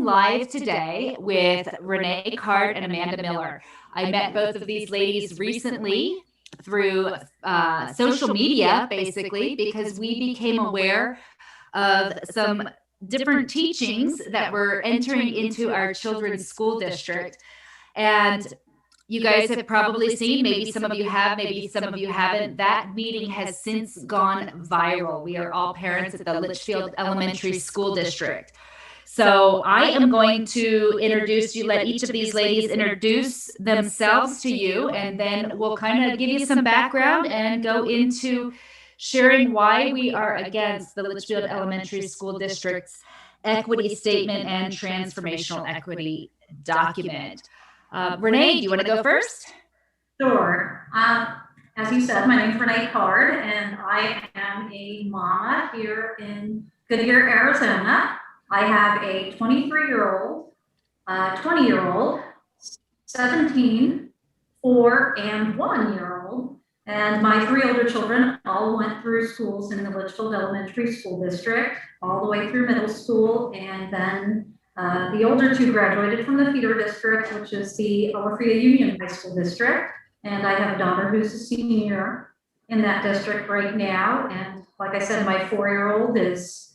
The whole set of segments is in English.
am live today with Renee Card and Amanda Miller. I met both of these ladies recently through social media, basically, because we became aware of some different teachings that were entering into our children's school district. And you guys have probably seen, maybe some of you have, maybe some of you haven't, that meeting has since gone viral. We are all parents at the Litchfield Elementary School District. So I am going to introduce you, let each of these ladies introduce themselves to you, and then we'll kind of give you some background and go into sharing why we are against the Litchfield Elementary School District's equity statement and transformational equity document. Renee, do you want to go first? Sure. As you said, my name is Renee Card, and I am a mama here in Goodyear, Arizona. I have a 23-year-old, 20-year-old, 17, 4, and 1-year-old. And my 3 older children all went through schools in the Litchfield Elementary School District, all the way through middle school. And then the older 2 graduated from the feeder district, which is the Agua Union High School District. And I have a daughter who's a senior in that district right now. And like I said, my 4-year-old is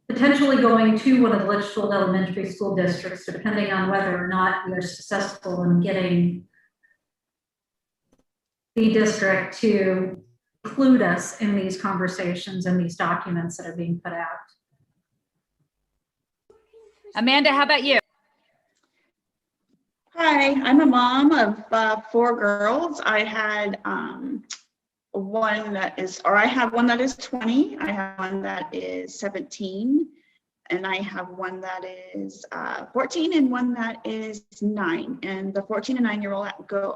potentially going to one of the Litchfield Elementary School Districts, depending on whether or not we are successful in getting the district to include us in these conversations and these documents that are being put out. Amanda, how about you? Hi, I'm a mom of 4 girls. I had one that is, or I have one that is 20. I have one that is 17, and I have one that is 14 and one that is 9. And the 14 and 9-year-old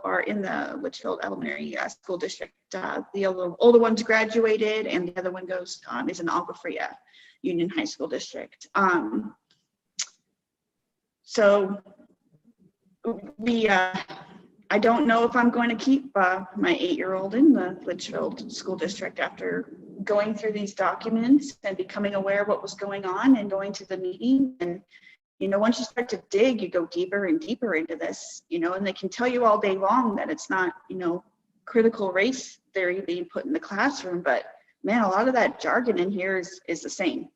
are in the Litchfield Elementary School District. The older one's graduated, and the other one goes is in the Agua Union High School District. So I don't know if I'm going to keep my 8-year-old in the Litchfield School District after going through these documents and becoming aware of what was going on and going to the meeting. And, once you start to dig, you go deeper and deeper into this, and they can tell you all day long that it's not, critical race theory being put in the classroom. But man, a lot of that jargon in here is the same.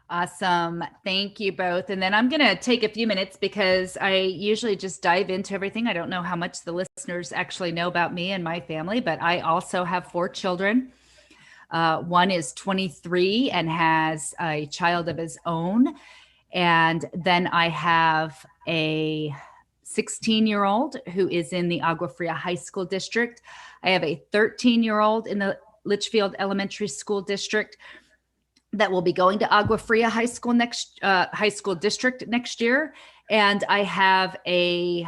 Awesome. Thank you both. And then I'm going to take a few minutes because I usually just dive into everything. I don't know how much the listeners actually know about me and my family, but I also have 4 children. One is 23 and has a child of his own. And then I have a 16-year-old who is in the Agua Fria High School District. I have a 13-year-old in the Litchfield Elementary School District that will be going to Agua Fria High School District next year. And I have a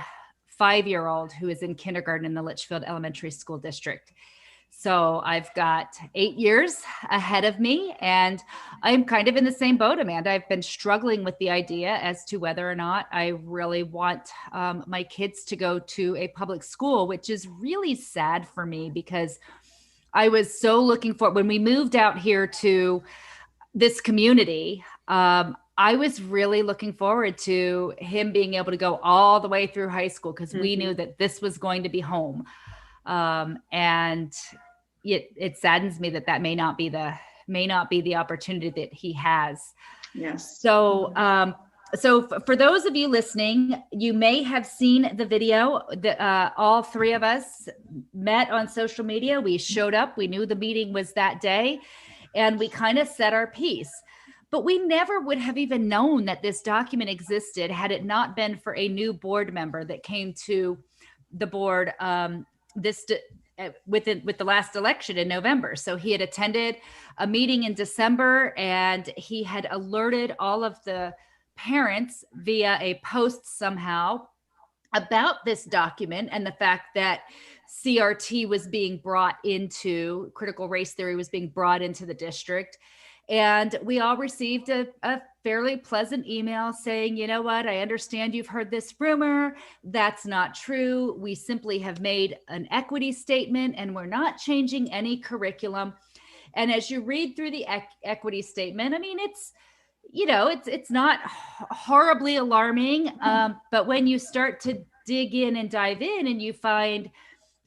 5-year-old who is in kindergarten in the Litchfield Elementary School District. So I've got 8 years ahead of me, and I'm kind of in the same boat, Amanda. I've been struggling with the idea as to whether or not I really want my kids to go to a public school, which is really sad for me because I was so looking for, when we moved out here to this community, I was really looking forward to him being able to go all the way through high school because we knew that this was going to be home. And it saddens me that may not be the opportunity that he has. Yes. So, for those of you listening, you may have seen the video that all 3 of us met on social media. We showed up. We knew the meeting was that day. And we kind of said our piece, but we never would have even known that this document existed had it not been for a new board member that came to the board with the last election in November. So he had attended a meeting in December, and he had alerted all of the parents via a post somehow about this document and the fact that CRT was being brought into, critical race theory was being brought into the district. And we all received a fairly pleasant email saying, you know what, I understand you've heard this rumor. That's not true. We simply have made an equity statement and we're not changing any curriculum. And as you read through the equity statement, I mean, it's, it's not horribly alarming. But when you start to dig in and dive in and you find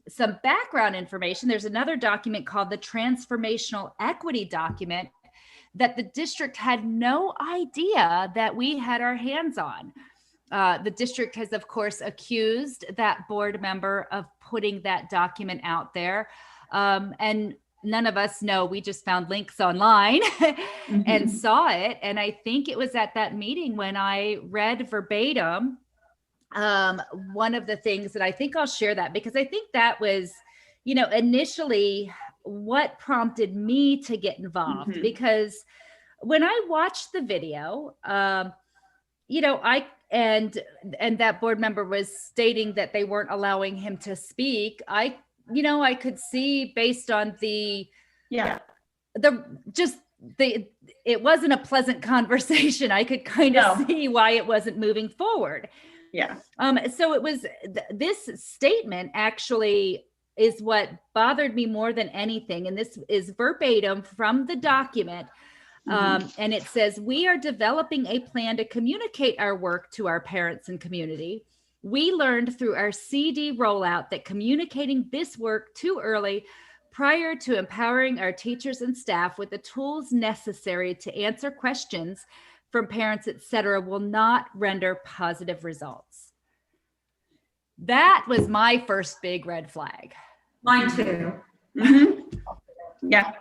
some background information, there's another document called the Transformational Equity Document that the district had no idea that we had our hands on. The district has, of course, accused that board member of putting that document out there. And none of us know. We just found links online and saw it. And I think it was at that meeting when I read verbatim one of the things that I think I'll share that, because I think that was, initially what prompted me to get involved. Because when I watched the video, and that board member was stating that they weren't allowing him to speak. I could see based on it wasn't a pleasant conversation. I could kind of see why it wasn't moving forward. Yeah. So it was this statement actually is what bothered me more than anything. And this is verbatim from the document. And it says, we are developing a plan to communicate our work to our parents and community. We learned through our CD rollout that communicating this work too early prior to empowering our teachers and staff with the tools necessary to answer questions from parents, etc., will not render positive results. That was my first big red flag. Mine too. Yeah.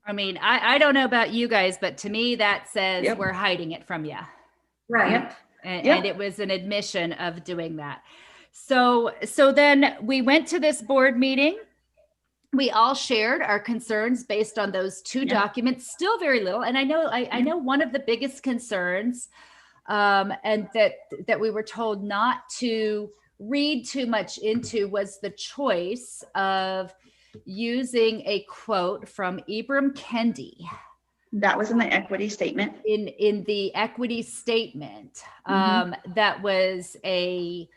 I mean, I don't know about you guys, but to me, that says we're hiding it from you. Right. And it was an admission of doing that. So then we went to this board meeting. We all shared our concerns based on those two documents, still very little. And I know one of the biggest concerns, and that we were told not to read too much into, was the choice of using a quote from Ibram Kendi. That was in the equity statement. In the equity statement, that was a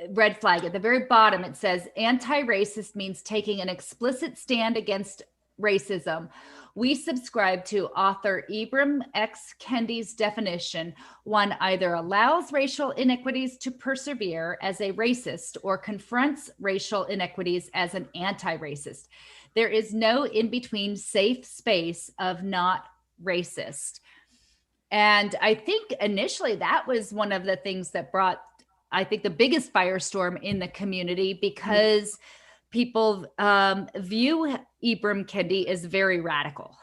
red flag. At the very bottom, it says, anti-racist means taking an explicit stand against racism. We subscribe to author Ibram X. Kendi's definition. One either allows racial inequities to persevere as a racist or confronts racial inequities as an anti-racist. There is no in-between safe space of not racist. And I think initially that was one of the things that brought, I think, the biggest firestorm in the community, because people view Ibram Kendi as very radical.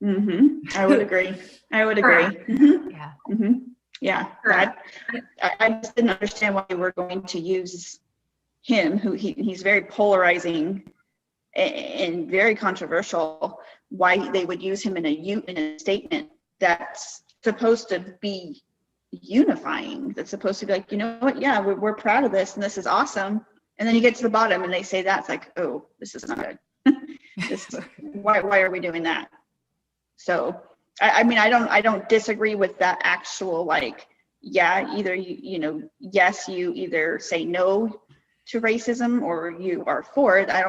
I would agree. Yeah. Yeah. I just didn't understand why we were going to use him, who he's very polarizing and very controversial, why they would use him in a statement that's supposed to be unifying, that's supposed to be like, you know what, yeah, we're proud of this and this is awesome. And then you get to the bottom and they say that's like, oh, this is not good. Why are we doing that? So I mean, I don't disagree with that actual, like, yeah, either yes, you either say no to racism or you are for it. I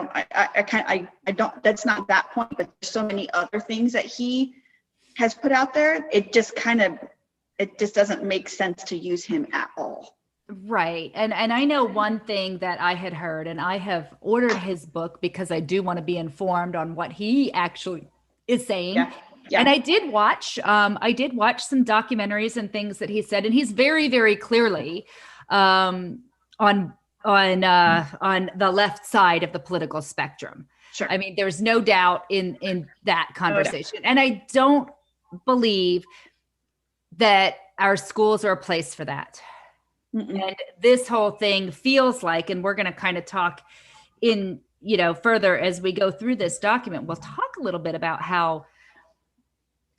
don't, that's not that point, but there's so many other things that he has put out there. It just doesn't make sense to use him at all. Right. And I know one thing that I had heard, and I have ordered his book because I do want to be informed on what he actually is saying. Yeah. And I did watch some documentaries and things that he said, and he's very, very clearly on the left side of the political spectrum. Sure. I mean, there's no doubt in that conversation. And I don't believe that our schools are a place for that. And this whole thing feels like, and we're going to kind of talk in, further as we go through this document, we'll talk a little bit about how,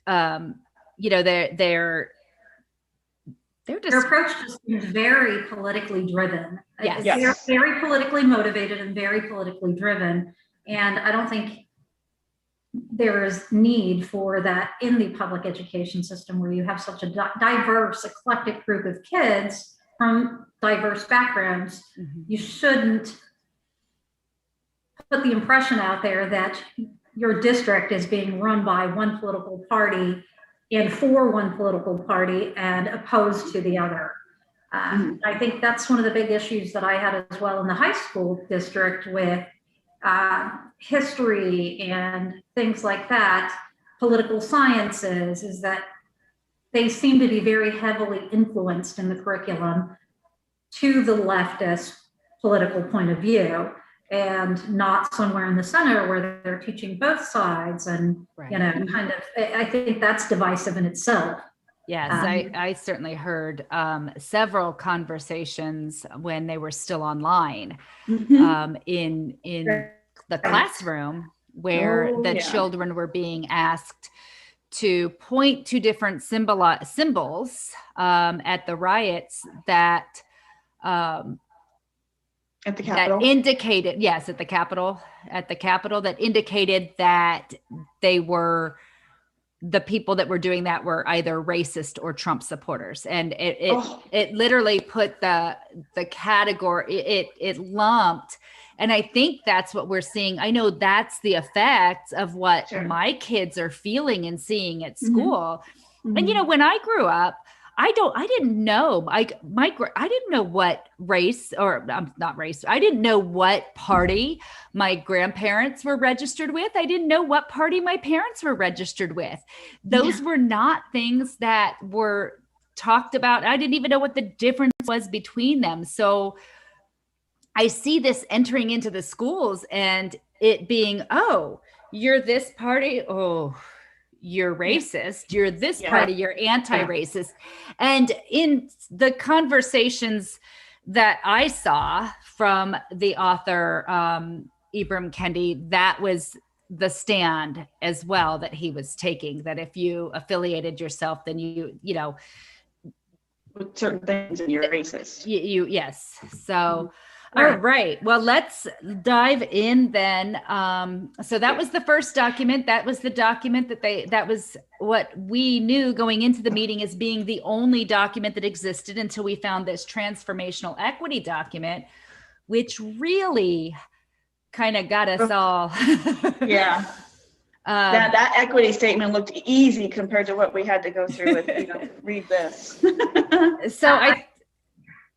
their approach just seems very politically driven. Yes. They're very politically motivated and very politically driven. And I don't think there is need for that in the public education system, where you have such a diverse, eclectic group of kids from diverse backgrounds. You shouldn't put the impression out there that your district is being run by one political party and for one political party and opposed to the other. I think that's one of the big issues that I had as well in the high school district with history and things like that, political sciences, is that they seem to be very heavily influenced in the curriculum to the leftist political point of view, and not somewhere in the center where they're teaching both sides. And, you know, kind of, I think that's divisive in itself. Yes, I certainly heard several conversations when they were still online in the classroom where the children were being asked to point to different symbols at the riots that at the Capitol. That indicated, yes, at the Capitol, that indicated that they were, the people that were doing that were either racist or Trump supporters. And it literally put the category, it lumped. And I think that's what we're seeing. I know that's the effects of what my kids are feeling and seeing at school. And, you know, when I grew up, I didn't know, I didn't know what race, or not race. I didn't know what party my grandparents were registered with. I didn't know what party my parents were registered with. Those were not things that were talked about. I didn't even know what the difference was between them. So I see this entering into the schools and it being, oh, you're this party. Oh, you're racist. You're this party. You're anti-racist. And in the conversations that I saw from the author, Ibram Kendi, that was the stand as well that he was taking, that if you affiliated yourself, then you know, with certain things and you're racist. Yes. So, all right. Well, let's dive in then. So that was the first document. That was the document that was what we knew going into the meeting as being the only document that existed until we found this transformational equity document, which really kind of got us all. That equity statement looked easy compared to what we had to go through with, you know, read this. So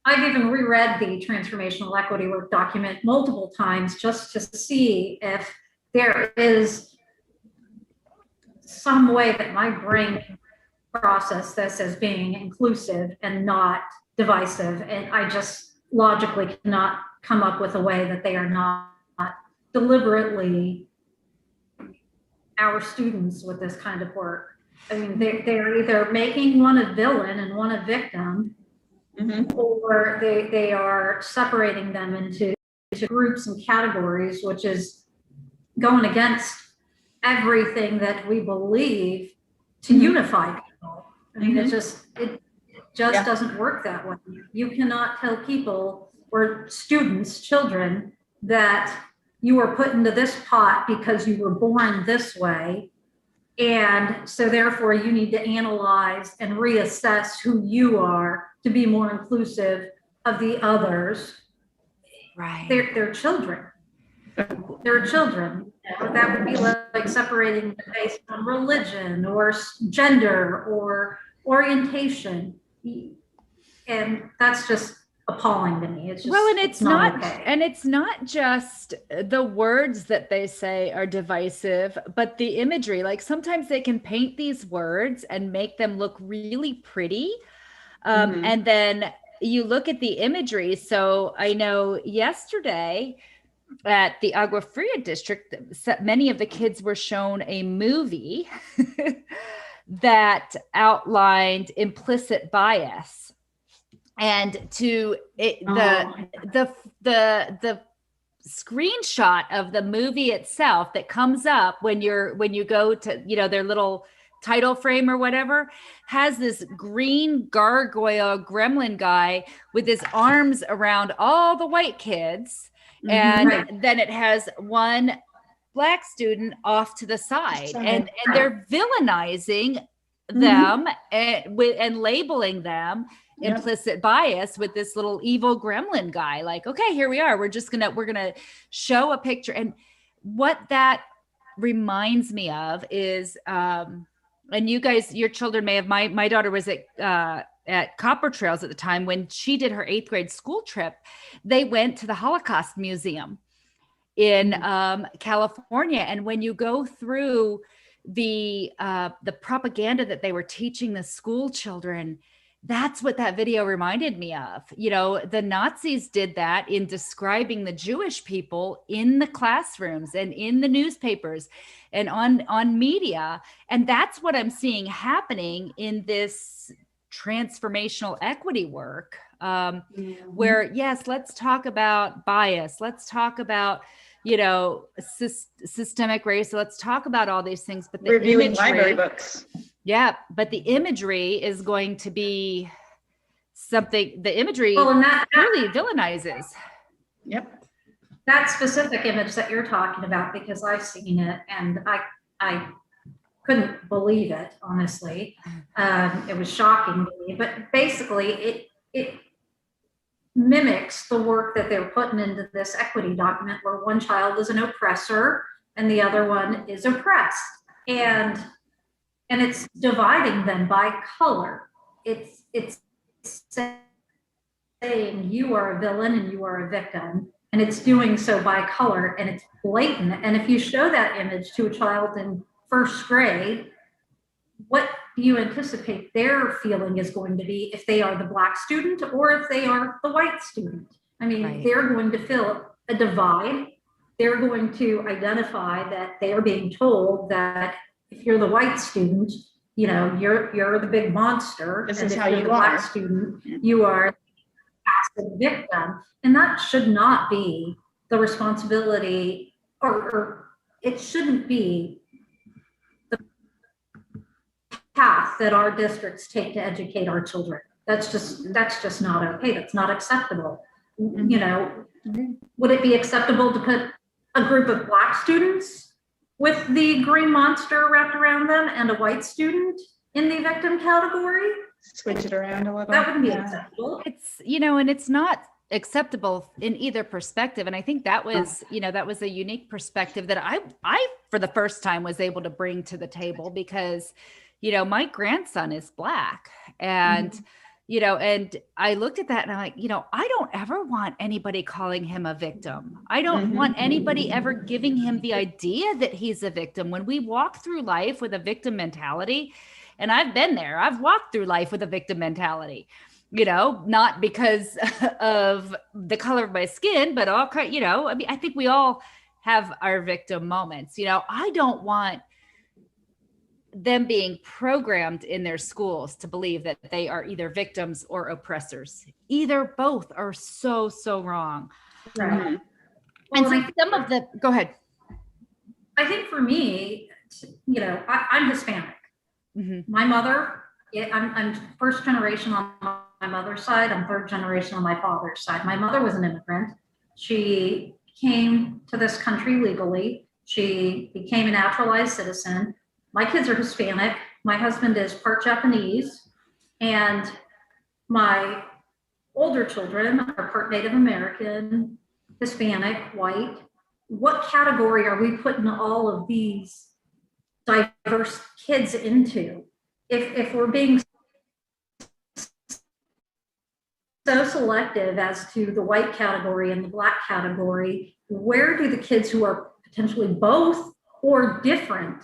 I've even reread the Transformational Equity Work Document multiple times just to see if there is some way that my brain can process this as being inclusive and not divisive. And I just logically cannot come up with a way that they are not deliberately our students with this kind of work. I mean, they're either making one a villain and one a victim, or they are separating them into groups and categories, which is going against everything that we believe to unify people. I mean, it just doesn't work that way. You cannot tell people or students, children, that you were put into this pot because you were born this way. And so therefore you need to analyze and reassess who you are to be more inclusive of the others. Right. They're children. They're children. That would be like separating based on religion or gender or orientation. And that's just appalling to me. It's just, well, and it's not okay. And it's not just the words that they say are divisive, but the imagery. Like sometimes they can paint these words and make them look really pretty. And then you look at the imagery. So I know yesterday at the Agua Fria district, many of the kids were shown a movie that outlined implicit bias. And the screenshot of the movie itself that comes up when you go to, you know, their little title frame or whatever, has this green gargoyle gremlin guy with his arms around all the white kids. And then it has one black student off to the side. And they're villainizing them and labeling them implicit bias with this little evil gremlin guy. Like, okay, here we are. We're gonna show a picture. And what that reminds me of is, and you guys, your children may have, my daughter was at Copper Trails at the time when she did her 8th grade school trip. They went to the Holocaust Museum in California. And when you go through the propaganda that they were teaching the school children, that's what that video reminded me of. You know, the Nazis did that in describing the Jewish people in the classrooms and in the newspapers and on media. And that's what I'm seeing happening in this transformational equity work, where, yes, let's talk about bias. Let's talk about, you know, systemic race. Let's talk about all these things. But the reviewing imagery, library books. yeah, but the imagery is going to be something, the imagery Well, and that really villainizes. Yep. that specific image that you're talking about, because I've seen it and I couldn't believe it, honestly. It was shocking to me, but basically it mimics the work that they're putting into this equity document, where one child is an oppressor and the other one is oppressed. And it's dividing them by color. It's saying you are a villain and you are a victim, and it's doing so by color, and it's blatant. And if you show that image to a child in 1st grade, what do you anticipate their feeling is going to be if they are the Black student or if they are the white student? I mean, Right. They're going to feel a divide. They're going to identify that they are being told that if you're the white student, you know, you're the big monster. This and is if how you're you the Black are. student, you are the passive victim. And that should not be the responsibility, or it shouldn't be the path that our districts take to educate our children. That's just not okay. That's not acceptable. You know, would it be acceptable to put a group of Black students with the green monster wrapped around them and a white student in the victim category? Switch it around a little. That wouldn't be acceptable. It's, you know, and it's not acceptable in either perspective. And I think that was, you know, that was a unique perspective that I for the first time was able to bring to the table, because, you know, my grandson is Black, and you know, and I looked at that and I'm like, you know, I don't ever want anybody calling him a victim. I don't want anybody ever giving him the idea that he's a victim. When we walk through life with a victim mentality, and I've been there, I've walked through life with a victim mentality, you know, not because of the color of my skin, but all, you know, I mean, I think we all have our victim moments. You know, I don't want them being programmed in their schools to believe that they are either victims or oppressors. Either, both are so wrong. Right. And Well, so some of the, go ahead. I think for me, you know, I'm Hispanic. My mother, I'm 1st generation on my mother's side. I'm 3rd generation on my father's side. My mother was an immigrant. She came to this country legally. She became a naturalized citizen. My kids are Hispanic. My husband is part Japanese, and my older children are part Native American, Hispanic, white. What category are we putting all of these diverse kids into? If we're being so selective as to the white category and the Black category, where do the kids who are potentially both or different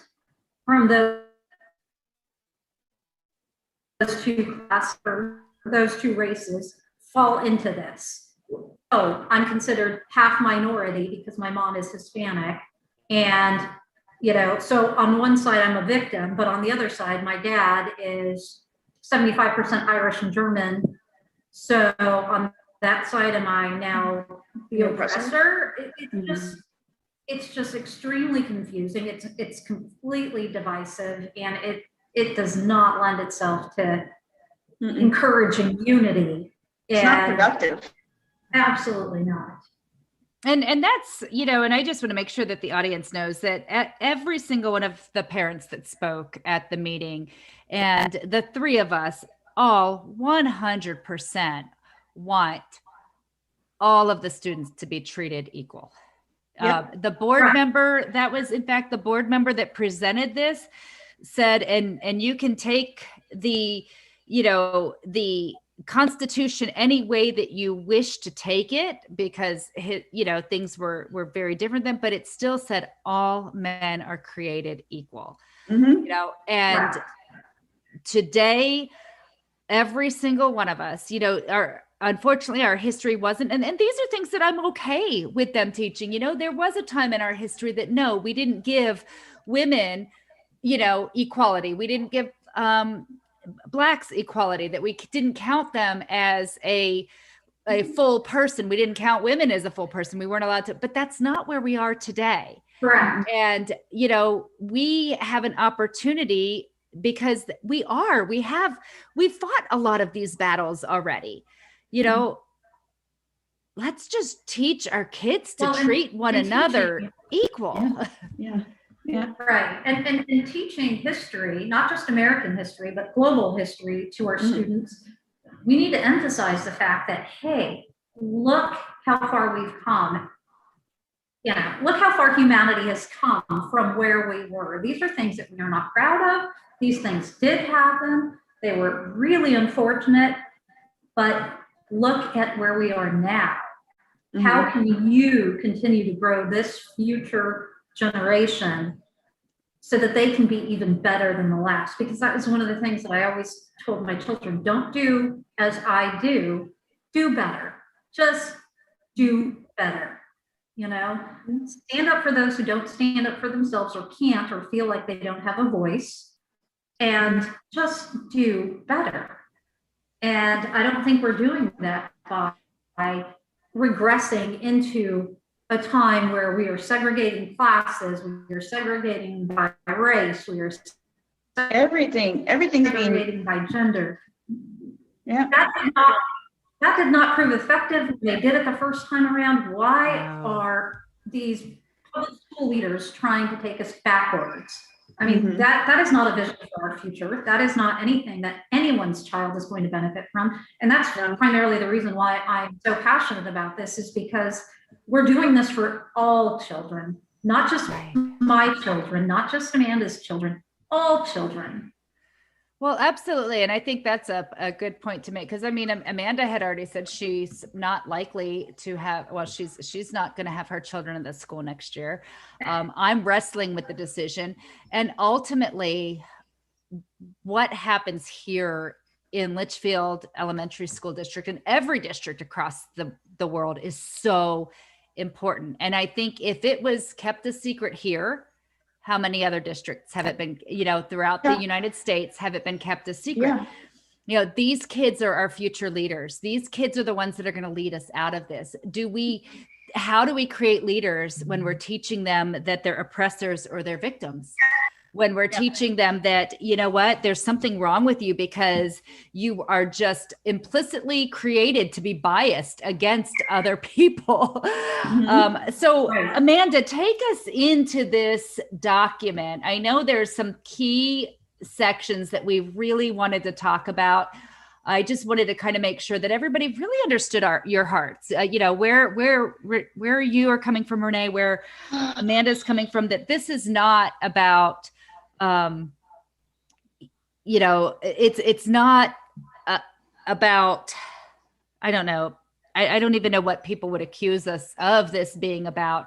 from those two classes or those two races fall into this? Oh, I'm considered half minority because my mom is Hispanic. And, you know, so on one side I'm a victim, but on the other side, my dad is 75% Irish and German. So on that side, am I now the oppressor? It's just extremely confusing. It's completely divisive, and it does not lend itself to encouraging unity. It's not productive. Absolutely not. And that's, you know, and I just want to make sure that the audience knows that every single one of the parents that spoke at the meeting, and the 3 of us all 100% want all of the students to be treated equal. The board Right. member, that was in fact the board member that presented this, said, and you can take the, the Constitution any way that you wish to take it, because things were very different then, but it still said all men are created equal. Mhm. And Right. today, every single one of us, unfortunately our history wasn't, and these are things that I'm okay with them teaching. There was a time in our history that no, we didn't give women, equality. We didn't give Blacks equality, that we didn't count them as a full person. We didn't count women as a full person. We weren't allowed to, but that's not where we are today. Correct. And, we have an opportunity, because we've fought a lot of these battles already. Let's just teach our kids to treat one another equal. Yeah. Right. And teaching history, not just American history, but global history to our students, we need to emphasize the fact that, hey, look how far we've come. Look how far humanity has come from where we were. These are things that we are not proud of. These things did happen. They were really unfortunate, but look at where we are now. How can you continue to grow this future generation so that they can be even better than the last? Because that was one of the things that I always told my children: don't do as I do better. Just do better. Stand up for those who don't stand up for themselves or can't, or feel like they don't have a voice, and just do better. And I don't think we're doing that by regressing into a time where we are segregating classes, we are segregating by race, we are Everything's segregating by gender. Yeah. That did not prove effective. They did it the first time around. Why are these public school leaders trying to take us backwards? I mean, that is not a vision for our future. That is not anything that anyone's child is going to benefit from. And that's primarily the reason why I'm so passionate about this, is because we're doing this for all children, not just my children, not just Amanda's children, all children. Well, absolutely. And I think that's a good point to make, because Amanda had already said she's not likely to have, she's not going to have her children in the school next year. I'm wrestling with the decision. And ultimately, what happens here in Litchfield Elementary School District and every district across the world is so important. And I think if it was kept a secret here, how many other districts have it been, throughout the United States, have it been kept a secret? Yeah. These kids are our future leaders. These kids are the ones that are going to lead us out of this. How do we create leaders when we're teaching them that they're oppressors or they're victims? When we're teaching them that, there's something wrong with you because you are just implicitly created to be biased against other people. So Amanda, take us into this document. I know there's some key sections that we really wanted to talk about. I just wanted to kind of make sure that everybody really understood your hearts, where you are coming from, Renee, where Amanda's coming from, that this is not about, it's not about, I don't know. I don't even know what people would accuse us of this being about.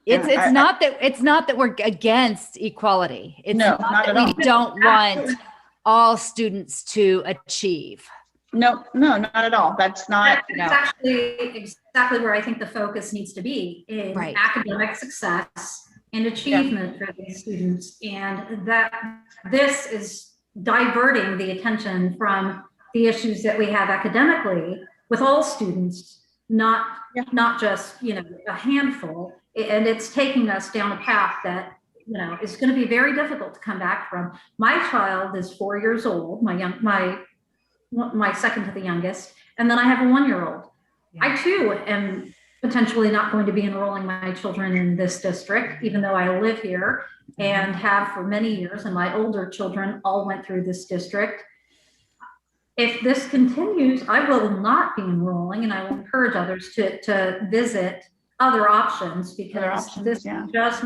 It's not that we're against equality. It's not that we don't want all students to achieve. No, not at all. That's not. That's actually exactly where I think the focus needs to be, in academic success and achievement for these students. And that this is diverting the attention from the issues that we have academically with all students, not just, a handful. And it's taking us down a path that, is going to be very difficult to come back from. My child is 4 years old, my second to the youngest, and then I have a 1-year-old. I too am potentially not going to be enrolling my children in this district, even though I live here and have for many years, and my older children all went through this district. If this continues, I will not be enrolling, and I will encourage others to visit other options because Other options, this yeah. is just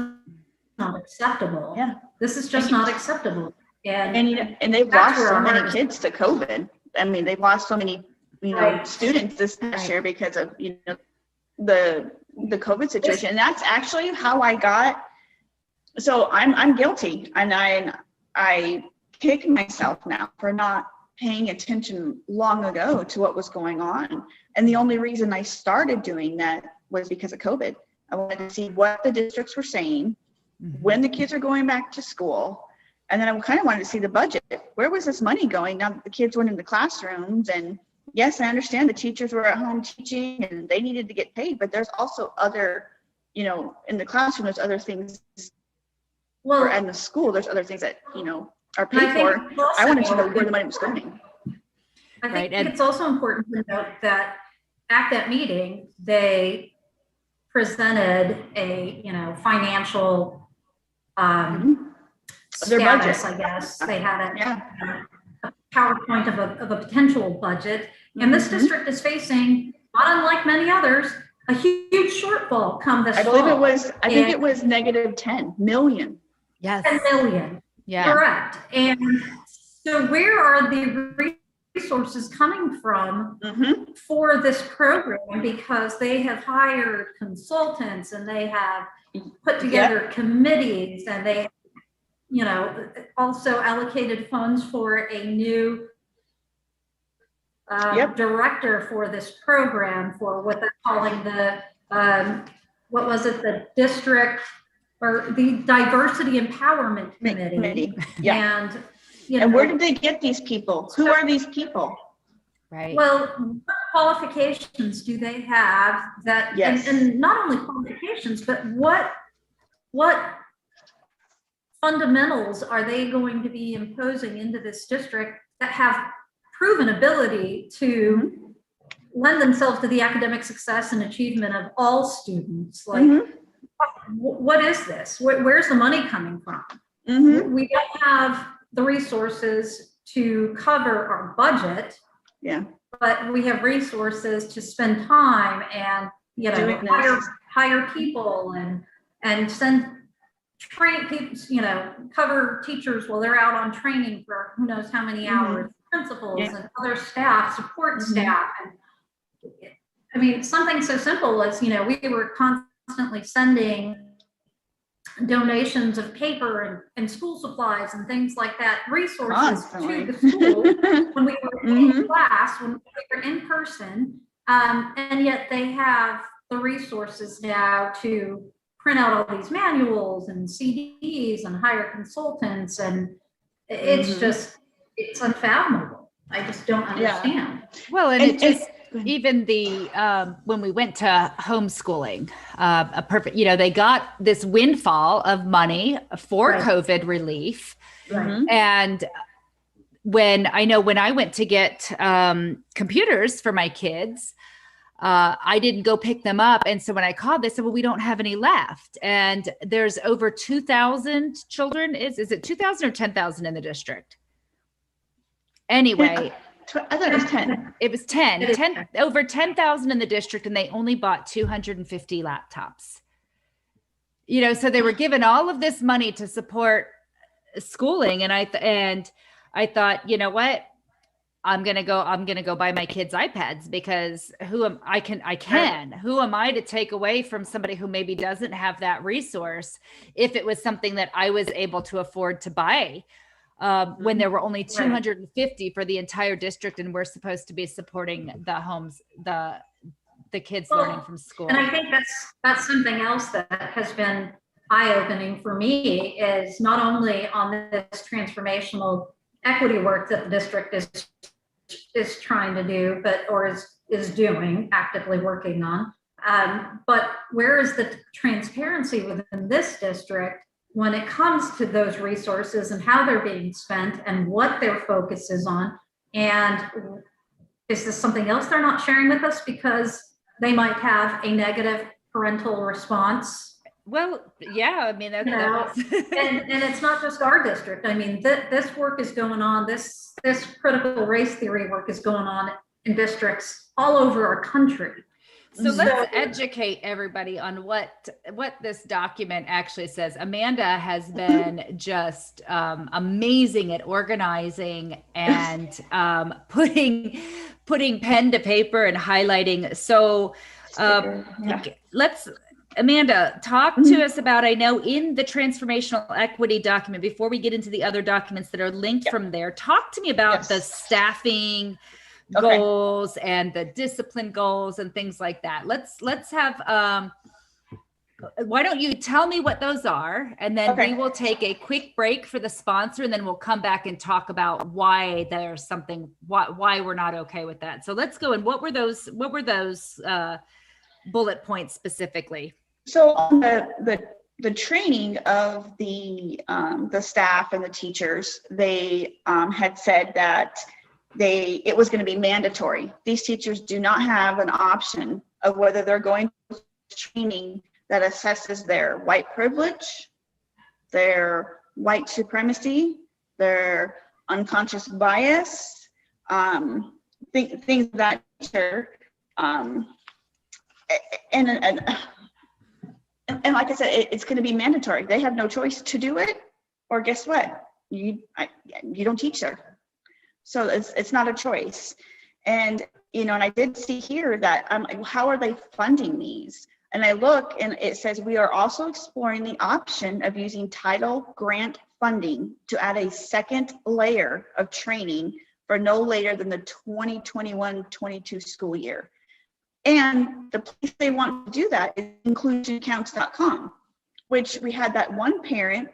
not acceptable. Yeah. This is just not acceptable. And they've that's lost where so our many heart is. kids to COVID. I mean, they've lost so many, Right. students this past Right. year because of, the COVID situation. And that's actually how I got, so I'm guilty, and I kick myself now for not paying attention long ago to what was going on. And the only reason I started doing that was because of COVID. I wanted to see what the districts were saying, when the kids are going back to school. And then I kind of wanted to see the budget. Where was this money going now that the kids went into classrooms? And yes, I understand the teachers were at home teaching and they needed to get paid, but there's also other, in the classroom, there's other things. Well, Or in the school, there's other things that, are and I paid for. think also- I wanted to know where the money was going. I think Right, and- it's also important to note that at that meeting, they presented a, financial Their budget. status, I guess. They had Yeah. a PowerPoint of a potential budget. And this district is facing, not unlike many others, a huge shortfall come this I believe fall. I think it was negative 10 million. Yes. 10 million. Yeah. Correct. And so where are the resources coming from for this program? Because they have hired consultants and they have put together committees and they, also allocated funds for a new director for this program, for what they're calling the, the district or the Diversity Empowerment Committee. Yeah. And, and where did they get these people? Who are these people? Right. Well, what qualifications do they have that, Yes. and not only qualifications, but what fundamentals are they going to be imposing into this district that have proven ability to lend themselves to the academic success and achievement of all students? Like, what is this? Where's the money coming from? We don't have the resources to cover our budget. Yeah. But we have resources to spend time and, hire people and train people, cover teachers while they're out on training for who knows how many hours, principals and other staff, support staff. And I mean, something so simple as, we were constantly sending donations of paper and school supplies and things like that, resources to the school when we were in class, when we were in person, and yet they have the resources now to print out all these manuals and CDs and hire consultants, and it's just, it's unfathomable. I just don't understand. Well, and it just, even the, when we went to homeschooling, a perfect, they got this windfall of money for COVID relief. Right. And when I went to get computers for my kids, I didn't go pick them up. And so when I called, they said, well, we don't have any left. And there's over 2,000 children. Is it 2,000 or 10,000 in the district? Anyway. I thought it was 10. It was 10, over 10,000 in the district, and they only bought 250 laptops. So they were given all of this money to support schooling. And I thought, you know what? I'm going to go buy my kids iPads, because who am I to take away from somebody who maybe doesn't have that resource if it was something that I was able to afford to buy. When there were only 250 for the entire district, and we're supposed to be supporting the homes, the kids learning from school. And I think that's something else that has been eye-opening for me, is not only on this transformational equity work that the district is trying to do, or is doing, actively working on, but where is the transparency within this district when it comes to those resources and how they're being spent and what their focus is on? And is this something else they're not sharing with us because they might have a negative parental response? Well, yeah, I mean, and it's not just our district. I mean, this work is going on. This critical race theory work is going on in districts all over our country. So let's educate everybody on what this document actually says. Amanda has been just amazing at organizing and putting pen to paper and highlighting. So Amanda, talk to us about, I know in the transformational equity document, before we get into the other documents that are linked from there, talk to me about the staffing goals and the discipline goals and things like that. Let's have, why don't you tell me what those are, and then we will take a quick break for the sponsor, and then we'll come back and talk about why there's something, why we're not okay with that. So let's go. And what were those bullet points specifically? So on the training of the staff and the teachers, they had said that it was going to be mandatory. These teachers do not have an option of whether they're going to training that assesses their white privilege, their white supremacy, their unconscious bias, things of that nature. And like I said, it's going to be mandatory. They have no choice to do it, or guess what? You don't teach there. So it's not a choice. And, and I did see here that I'm like, how are they funding these? And I look and it says, we are also exploring the option of using title grant funding to add a second layer of training for no later than the 2021-22 school year. And the place they want to do that is inclusioncounts.com, which we had that one parent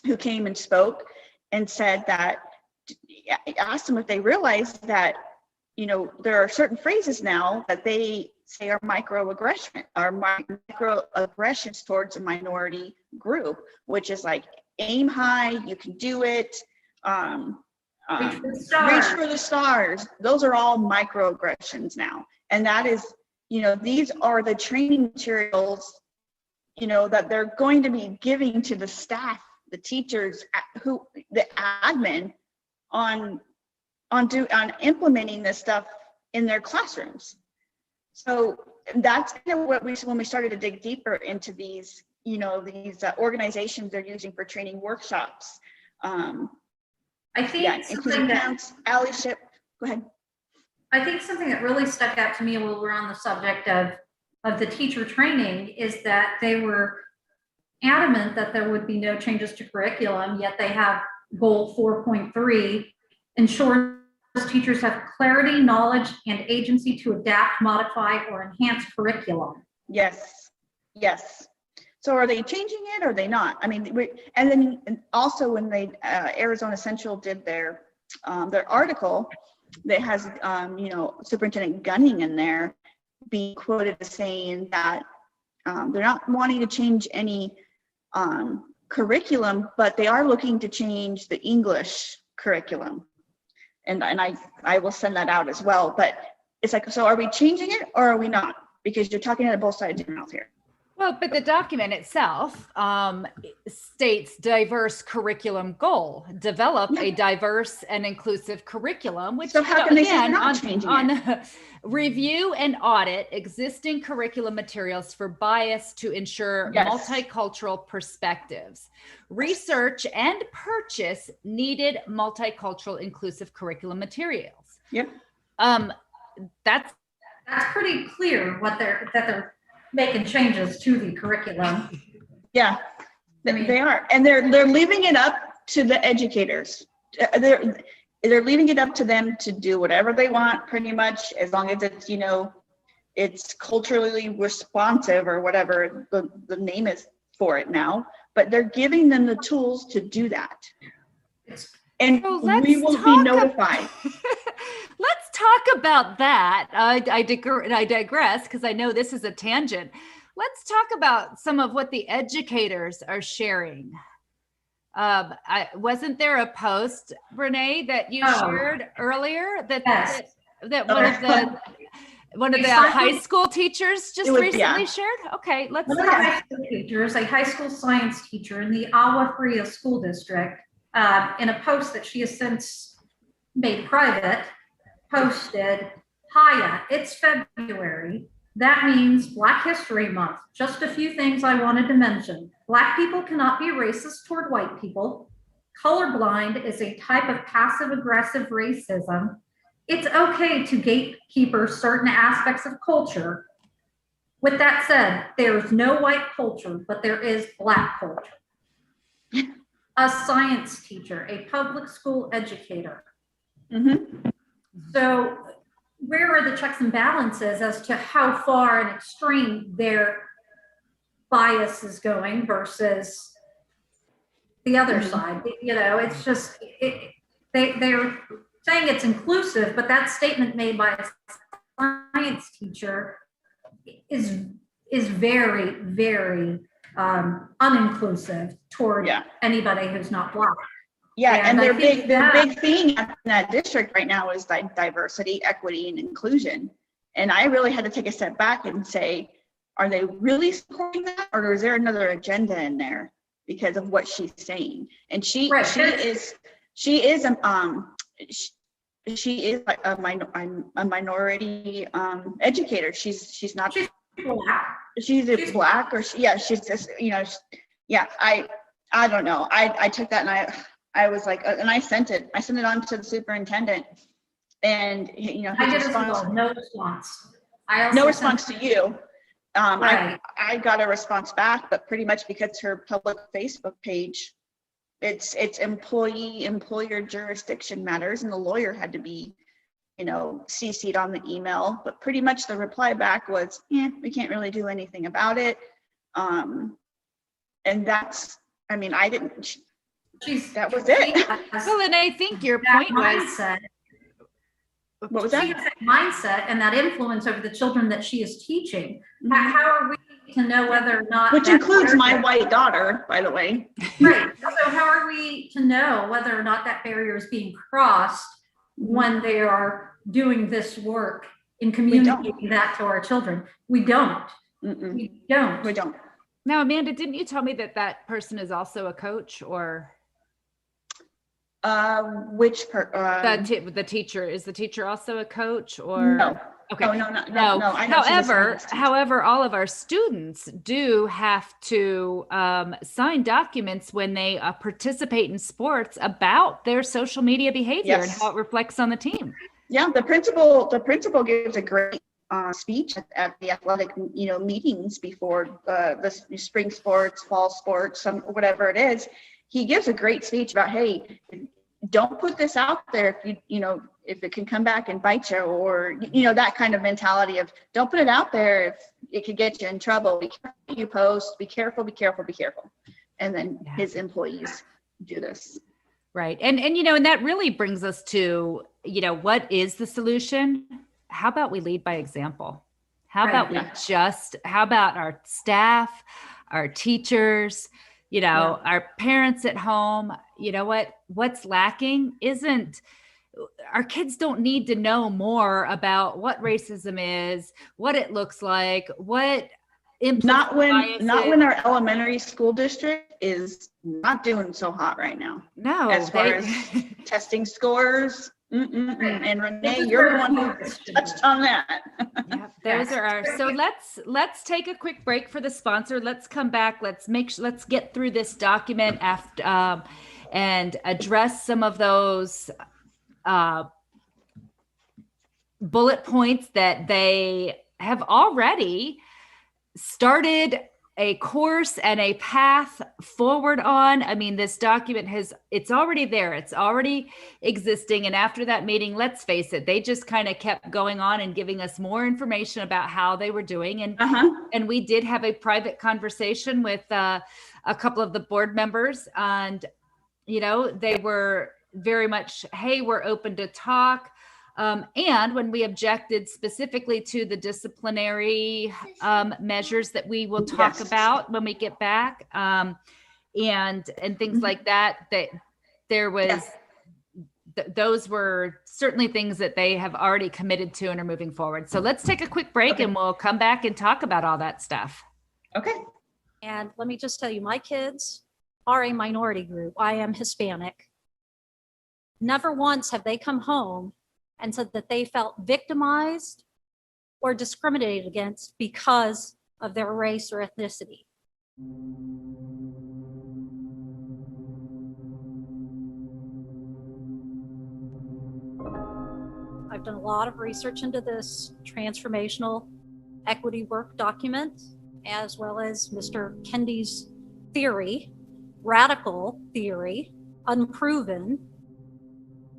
who came and spoke and said that, I asked them if they realized that, there are certain phrases now that they say are microaggressions towards a minority group, which is like aim high, you can do it, reach for the stars. Those are all microaggressions now. And that is, these are the training materials, that they're going to be giving to the staff, the teachers, the admin on implementing this stuff in their classrooms. So that's kind of when we started to dig deeper into these, these organizations they're using for training workshops. I think including counts, allyship. Go ahead. I think something that really stuck out to me while we're on the subject of the teacher training is that they were adamant that there would be no changes to curriculum, yet they have goal 4.3, ensures teachers have clarity, knowledge, and agency to adapt, modify, or enhance curriculum. Yes. So are they changing it or are they not? I mean, and then also when they Arizona Central did their article that has Superintendent Gunning in there being quoted as saying that they're not wanting to change any curriculum, but they are looking to change the English curriculum. And I will send that out as well. But it's like, so are we changing it or are we not? Because you're talking out of both sides of your mouth here. Well, but the document itself states diverse curriculum goal, develop a diverse and inclusive curriculum, which so how can they say not changing it? Review and audit existing curriculum materials for bias to ensure multicultural perspectives, research and purchase needed multicultural inclusive curriculum materials. Yep. That's pretty clear that they're making changes to the curriculum. Yeah, they are, and they're leaving it up to the educators. They're leaving it up to them to do whatever they want, pretty much, as long as it's it's culturally responsive or whatever the name is for it now. But they're giving them the tools to do that, and we will be notified. Let's talk about that. I digress because I know this is a tangent. Let's talk about some of what the educators are sharing. Wasn't there a post, Renee, that you shared earlier that one of the high school teachers just recently shared? Okay, let's. One of the high school teachers, a high school science teacher in the Agua Fria School District, in a post that she has since made private, posted, "Hiya, it's February. That means Black History Month. Just a few things I wanted to mention. Black people cannot be racist toward white people. Colorblind is a type of passive aggressive racism. It's okay to gatekeeper certain aspects of culture. With that said, there's no white culture, but there is Black culture. A science teacher, a public school educator. Mhm. So where are the checks and balances as to how far and extreme their bias is going versus the other side? You know, it's just, they're saying it's inclusive, but that statement made by a science teacher is very, very uninclusive toward anybody who's not Black. Yeah, and their big thing in that district right now is like diversity, equity, and inclusion. And I really had to take a step back and say, are they really supporting that, or is there another agenda in there because of what she's saying? And she is like a minority educator. She's not. She's Black, or she's just, you know, I don't know. I took that and I was like, and I sent it on to the superintendent, and you know, I did as well. No response. No response to you. Right. I got a response back, but pretty much because her public Facebook page, it's employer jurisdiction matters, and the lawyer had to be, you know, CC'd on the email. But pretty much the reply back was, we can't really do anything about it. And that's, I mean, I didn't. That was it. Well, and I think your point was, what was that? She has that mindset and that influence over the children that she is teaching. How are we to know whether or not, which includes my white daughter, by the way. Right. So how are we to know whether or not that barrier is being crossed when they are doing this work in communicating that to our children? We don't. We don't. Now, Amanda, didn't you tell me that that person is also a coach, or? The teacher, is the teacher also a coach, or? No. Okay. Oh, no. However, all of our students do have to sign documents when they participate in sports about their social media behavior and how it reflects on the team. Yeah, the principal gives a great speech at the athletic, you know, meetings before the spring sports, fall sports, whatever it is. He gives a great speech about, hey, don't put this out there if if it can come back and bite you, or, you know, that kind of mentality of don't put it out there if it could get you in trouble. Be careful what you post, be careful. And then his employees do this. Right. And you know, and that really brings us to, you know, what is the solution? How about we lead by example? How about how about our staff, our teachers, you know, our parents at home? You know what's lacking isn't, our kids don't need to know more about what racism is, what it looks like, what not when our elementary school district is not doing so hot right now. No, as far as testing scores. And Renee, you're the one who touched on that. Those are our. So let's take a quick break for the sponsor. Let's come back. Let's get through this document after and address some of those bullet points that they have already started a course and a path forward on. I mean, this document it's already there. It's already existing. And after that meeting, let's face it, they just kind of kept going on and giving us more information about how they were doing. And we did have a private conversation with a couple of the board members, and, you know, they were very much, hey, we're open to talk. And when we objected specifically to the disciplinary measures that we will talk about when we get back, and things like that, that there was, those were certainly things that they have already committed to and are moving forward. So let's take a quick break and we'll come back and talk about all that stuff. Okay. And let me just tell you, my kids are a minority group. I am Hispanic. Never once have they come home and said that they felt victimized or discriminated against because of their race or ethnicity. I've done a lot of research into this Transformational Equity Work Document, as well as Mr. Kendi's theory, radical theory, unproven,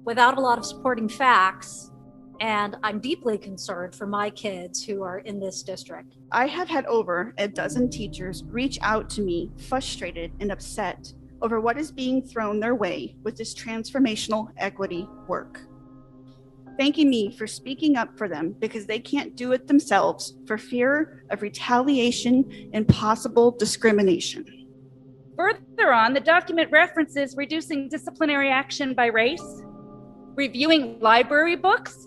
without a lot of supporting facts. And I'm deeply concerned for my kids who are in this district. I have had over a dozen teachers reach out to me, frustrated and upset over what is being thrown their way with this transformational equity work, thanking me for speaking up for them because they can't do it themselves for fear of retaliation and possible discrimination. Further on, the document references reducing disciplinary action by race, reviewing library books,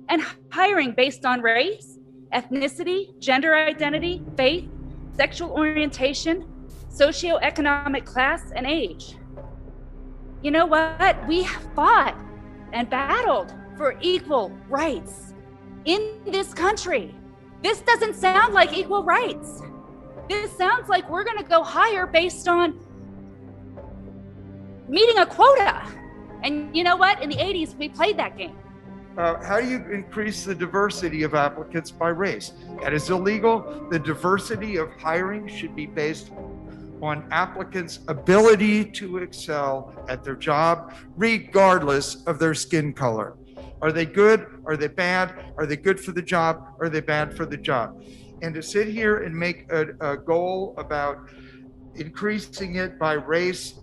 and hiring based on race, ethnicity, gender identity, faith, sexual orientation, socioeconomic class, and age. You know what? We have fought and battled for equal rights in this country. This doesn't sound like equal rights. This sounds like we're going to go higher based on meeting a quota. And you know what? In the 80s, we played that game. How do you increase the diversity of applicants by race? That is illegal. The diversity of hiring should be based on applicants' ability to excel at their job, regardless of their skin color. Are they good? Are they bad? Are they good for the job? Are they bad for the job? And to sit here and make a goal about increasing it by race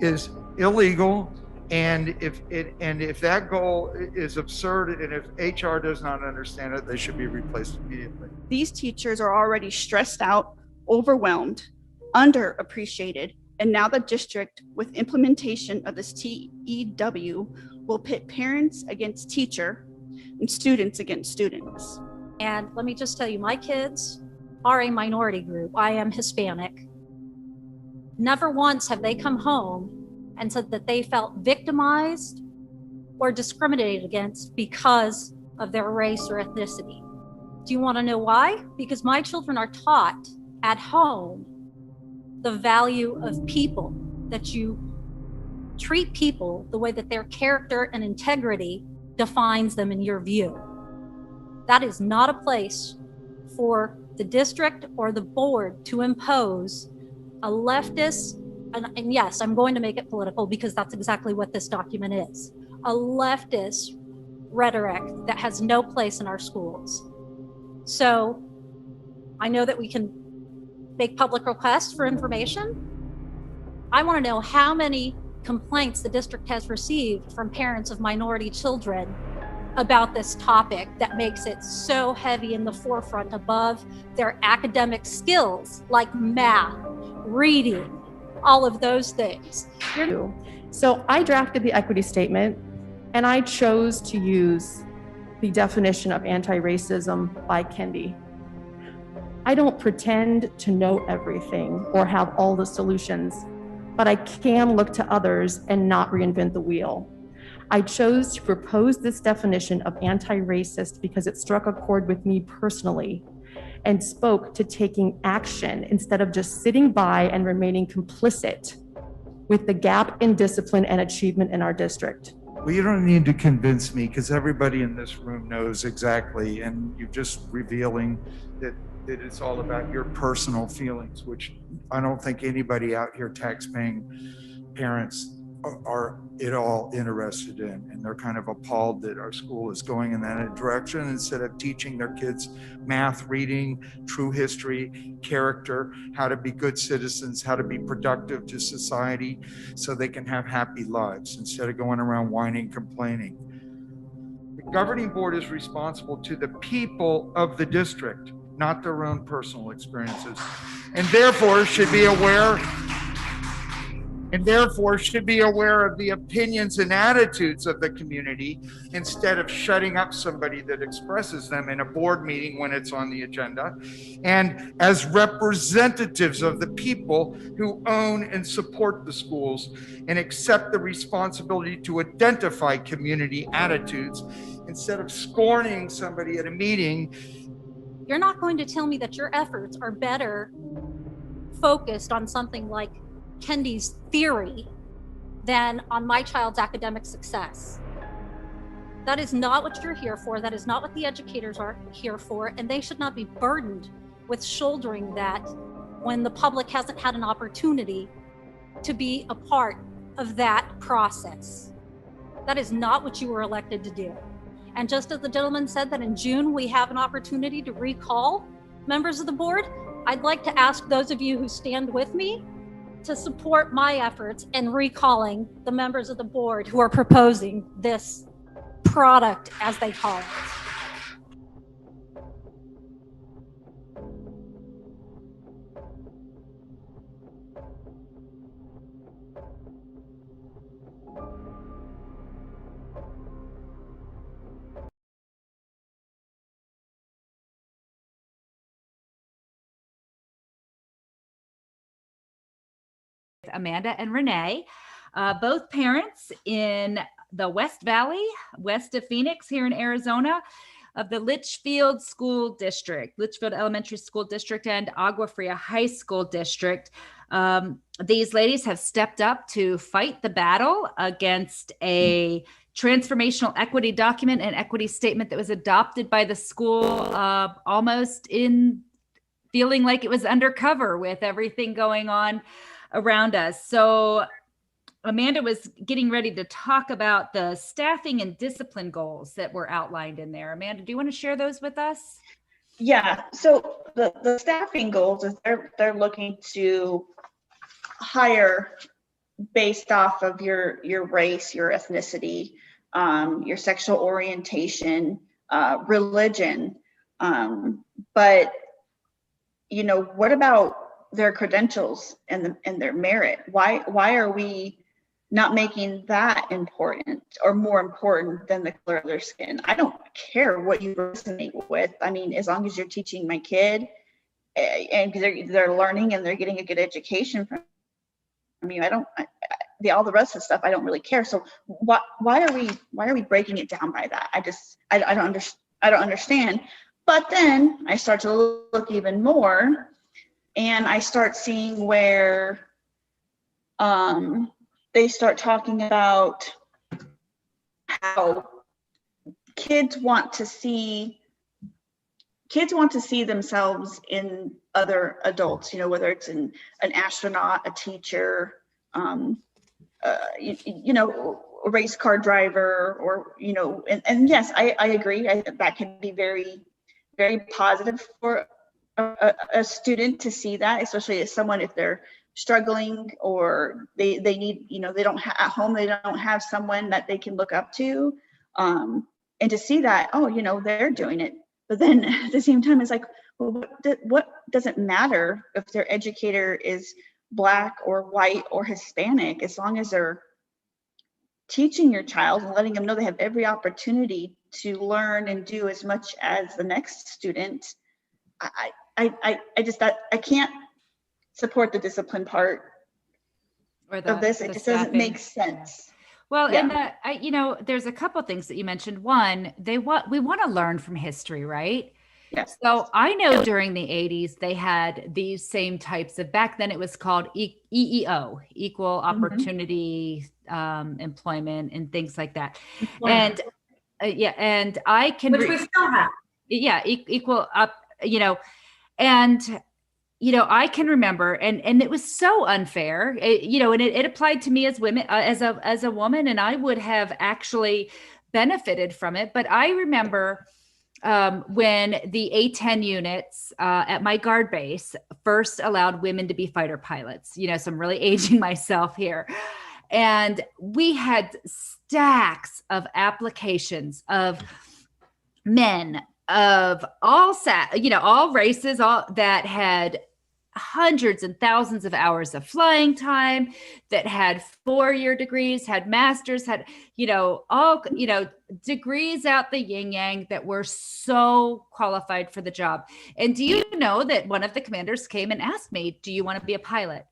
is illegal. And if that goal is absurd, and if HR does not understand it, they should be replaced immediately. These teachers are already stressed out, overwhelmed, underappreciated, and now the district, with implementation of this TEW, will pit parents against teacher and students against students. And let me just tell you, my kids are a minority group. I am Hispanic. Never once have they come home and said that they felt victimized or discriminated against because of their race or ethnicity. Do you want to know why? Because my children are taught at home the value of people, that you treat people the way that their character and integrity defines them in your view. That is not a place for the district or the board to impose a leftist, and yes, I'm going to make it political because that's exactly what this document is, a leftist rhetoric that has no place in our schools. So I know that we can make public requests for information. I want to know how many complaints the district has received from parents of minority children about this topic that makes it so heavy in the forefront above their academic skills like math, reading, all of those things. So I drafted the equity statement and I chose to use the definition of anti-racism by Kendi. I don't pretend to know everything or have all the solutions, but I can look to others and not reinvent the wheel. I chose to propose this definition of anti-racist because it struck a chord with me personally and spoke to taking action instead of just sitting by and remaining complicit with the gap in discipline and achievement in our district. Well, you don't need to convince me because everybody in this room knows exactly, and you're just revealing that it's all about your personal feelings, which I don't think anybody out here tax-paying parents are at all interested in. And they're kind of appalled that our school is going in that direction instead of teaching their kids math, reading, true history, character, how to be good citizens, how to be productive to society so they can have happy lives instead of going around whining, complaining. The governing board is responsible to the people of the district, not their own personal experiences, and therefore should be aware of the opinions and attitudes of the community instead of shutting up somebody that expresses them in a board meeting when it's on the agenda, and as representatives of the people who own and support the schools and accept the responsibility to identify community attitudes instead of scorning somebody at a meeting You're not going to tell me that your efforts are better focused on something like Kendi's theory than on my child's academic success. That is not what you're here for. That is not what the educators are here for. And they should not be burdened with shouldering that when the public hasn't had an opportunity to be a part of that process. That is not what you were elected to do. And just as the gentleman said that in June, we have an opportunity to recall members of the board, I'd like to ask those of you who stand with me to support my efforts in recalling the members of the board who are proposing this product, as they call it. Amanda and Renee, both parents in the West Valley, west of Phoenix here in Arizona, of the Litchfield School District, Litchfield Elementary School District and Agua Fria High School District. These ladies have stepped up to fight the battle against a transformational equity document and equity statement that was adopted by the school almost in feeling like it was undercover with everything going on around us. So Amanda was getting ready to talk about the staffing and discipline goals that were outlined in there. Amanda, do you want to share those with us? Yeah, so the staffing goals is they're looking to hire based off of your race, your ethnicity, your sexual orientation, religion. But you know, what about their credentials and their merit? Why are we not making that important or more important than the color of their skin? I don't care what you resonate with. I mean, as long as you're teaching my kid and they're learning and they're getting a good education from me, all the rest of the stuff, I don't really care. So why are we breaking it down by that? I don't understand. But then I start to look even more, and I start seeing where they start talking about how kids want to see themselves in other adults, you know, whether it's an astronaut, a teacher, you know, a race car driver, or, you know, and yes, I agree. That can be very, very positive for a student to see that, especially as someone, if they're struggling or they need, you know, they don't have at home, they don't have someone that they can look up to, and to see that, oh, you know, they're doing it. But then at the same time, it's like, well, what does it matter if their educator is Black or white or Hispanic, as long as they're teaching your child and letting them know they have every opportunity to learn and do as much as the next student. I can't support the discipline part of this. It just doesn't make sense. Well, Yeah. and you know, there's a couple things that you mentioned. One, we want to learn from history, right? Yes. So I know during the 80s, they had these same types of, back then it was called EEO, Equal Opportunity Employment, and things like that. And and I can, Which we still have. Yeah, equal up, you know, and you know, I can remember, and it was so unfair, you know, and it applied to me as women, as a woman, and I would have actually benefited from it. But I remember when the A-10 units at my guard base first allowed women to be fighter pilots, you know, so I'm really aging myself here. And we had stacks of applications of men of all all races, all that had hundreds and thousands of hours of flying time, that had 4-year degrees, had masters, had, you know, all, you know, degrees out the yin yang, that were so qualified for the job. And do you know that one of the commanders came and asked me, do you want to be a pilot?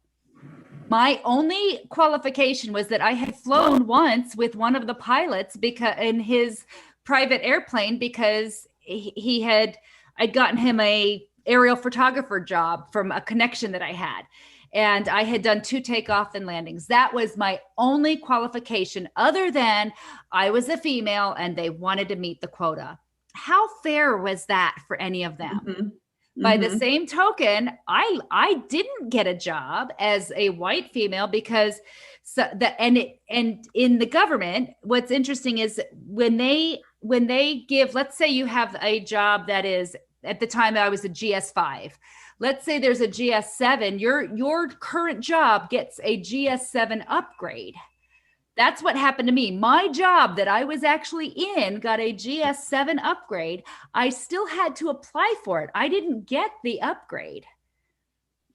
My only qualification was that I had flown once with one of the pilots because in his private airplane, because he had I'd gotten him a aerial photographer job from a connection that I had. And I had done 2 takeoff and landings. That was my only qualification, other than I was a female and they wanted to meet the quota. How fair was that for any of them? Mm-hmm. By the same token, I didn't get a job as a white female because and in the government, what's interesting is when they give, let's say you have a job that is, at the time I was a GS5. Let's say there's a GS7, your current job gets a GS7 upgrade. That's what happened to me. My job that I was actually in got a GS7 upgrade. I still had to apply for it. I didn't get the upgrade.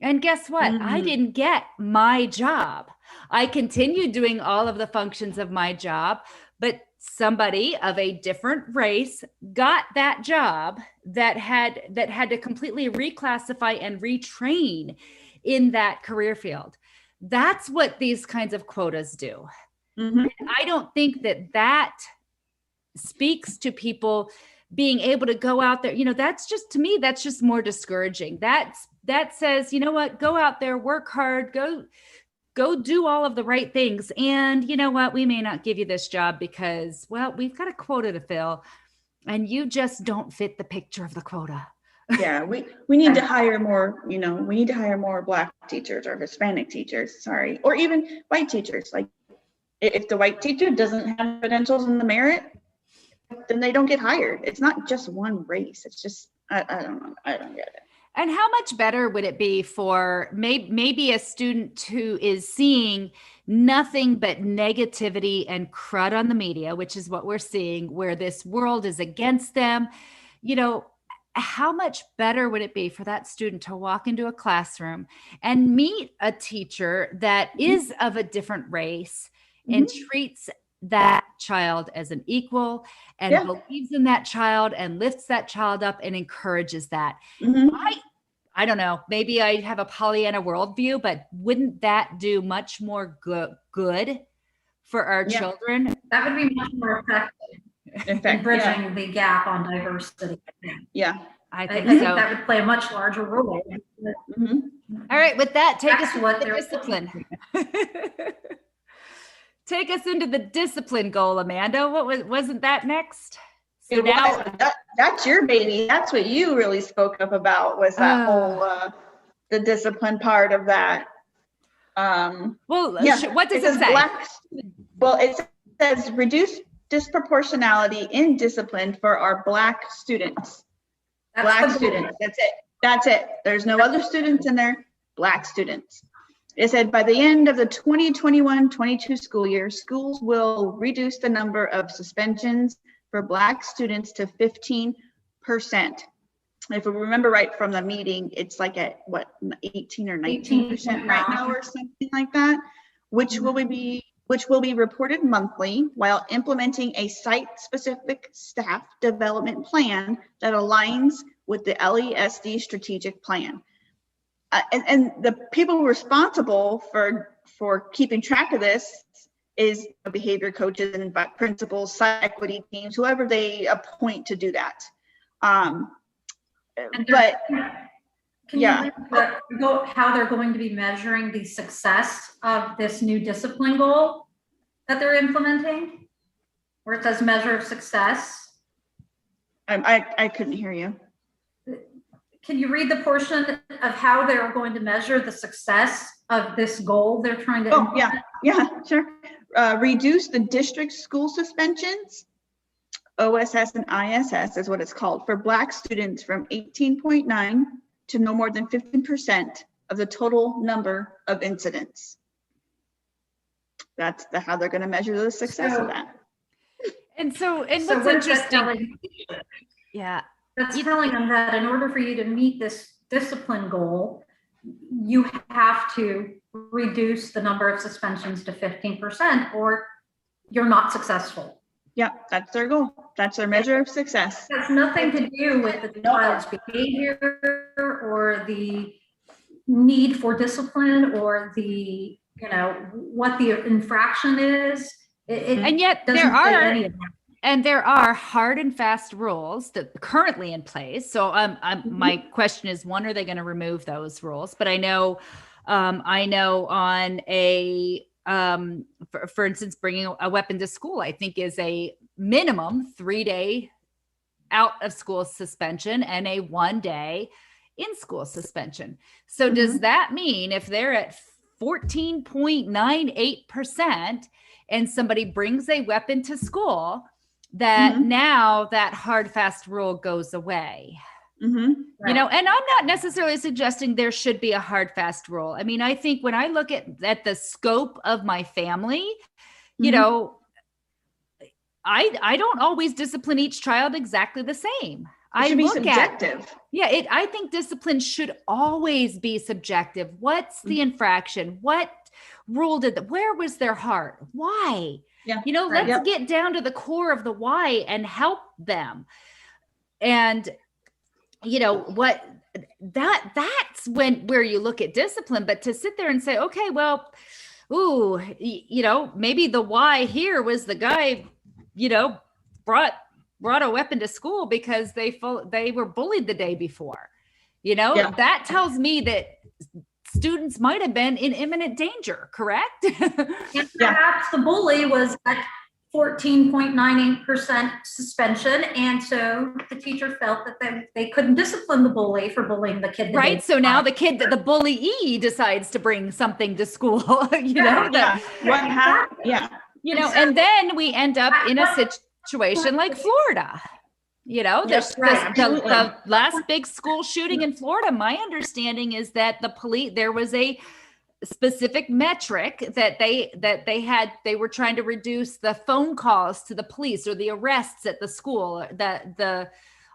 And guess what? I didn't get my job. I continued doing all of the functions of my job, but somebody of a different race got that job that had to completely reclassify and retrain in that career field. That's what these kinds of quotas do. I don't think that speaks to people being able to go out there. That's just, to me, that's just more discouraging. That says, you know what, go out there, work hard, go do all of the right things. And you know what, we may not give you this job because, well, we've got a quota to fill and you just don't fit the picture of the quota. Yeah, we need to hire more, we need to hire more Black teachers or Hispanic teachers, or even white teachers. Like if the white teacher doesn't have credentials in the merit, then they don't get hired. It's not just one race. It's just, I don't know. I don't get it. And how much better would it be for maybe a student who is seeing nothing but negativity and crud on the media, which is what we're seeing, where this world is against them? How much better would it be for that student to walk into a classroom and meet a teacher that is of a different race and treats that child as an equal and believes in that child and lifts that child up and encourages that? I don't know, maybe I have a Pollyanna worldview, but wouldn't that do much more good for our children? That would be much more effective in bridging the gap on diversity. Yeah. I think so. That would play a much larger role. All right, with that, take us into the discipline. Take us into the discipline goal, Amanda. Wasn't that next? So now that's your baby. That's what you really spoke up about, was that whole the discipline part of that. What does it say? It says reduce disproportionality in discipline for our Black students. Black students. That's it. There's no other students in there. Black students. It said by the end of the 2021-22 school year, schools will reduce the number of suspensions for Black students to 15%. If we remember right from the meeting, it's like at 18 or 19% right now or something like that, which will be reported monthly while implementing a site-specific staff development plan that aligns with the LESD strategic plan. And the people responsible for keeping track of this is behavior coaches and principals, site equity teams, whoever they appoint to do that. How they're going to be measuring the success of this new discipline goal that they're implementing, where it says measure of success? I couldn't hear you. Can you read the portion of how they're going to measure the success of this goal they're trying to implement? Yeah, sure. Reduce the district school suspensions, OSS and ISS is what it's called, for Black students from 18.9 to no more than 15% of the total number of incidents. That's how they're going to measure the success of that. And what's interesting, that's telling them that in order for you to meet this discipline goal, you have to reduce the number of suspensions to 15% or you're not successful. Yeah, that's their goal. That's their measure of success. It has nothing to do with the child's behavior or the need for discipline or the, what the infraction is. And yet there are And there are hard and fast rules that currently in place. So my question is, when are they going to remove those rules? But I know on a, for instance, bringing a weapon to school, I think is a minimum 3-day out of school suspension and a 1-day in school suspension. So does that mean if they're at 14.98% and somebody brings a weapon to school, that now that hard, fast rule goes away? You know, and I'm not necessarily suggesting there should be a hard, fast rule. I mean, I think when I look at the scope of my family, you know, I don't always discipline each child exactly the same. It should be subjective. I think discipline should always be subjective. What's the infraction? What rule where was their heart? Why? Yeah. You know, let's get down to the core of the why and help them. And, you know, that's where you look at discipline. But to sit there and say, okay, well, you know, maybe the why here was the guy, you know, brought a weapon to school because they were bullied the day before. You know, that tells me that students might have been in imminent danger, correct? And perhaps the bully was at 14.98% suspension. And so the teacher felt that they couldn't discipline the bully for bullying the kid. Right. So now the bullyee decides to bring something to school, you know? What happened? Yeah. You know, and then we end up in a situation like Florida. You know, the last big school shooting in Florida, my understanding is that there was a specific metric that they were trying to reduce the phone calls to the police or the arrests at the school, that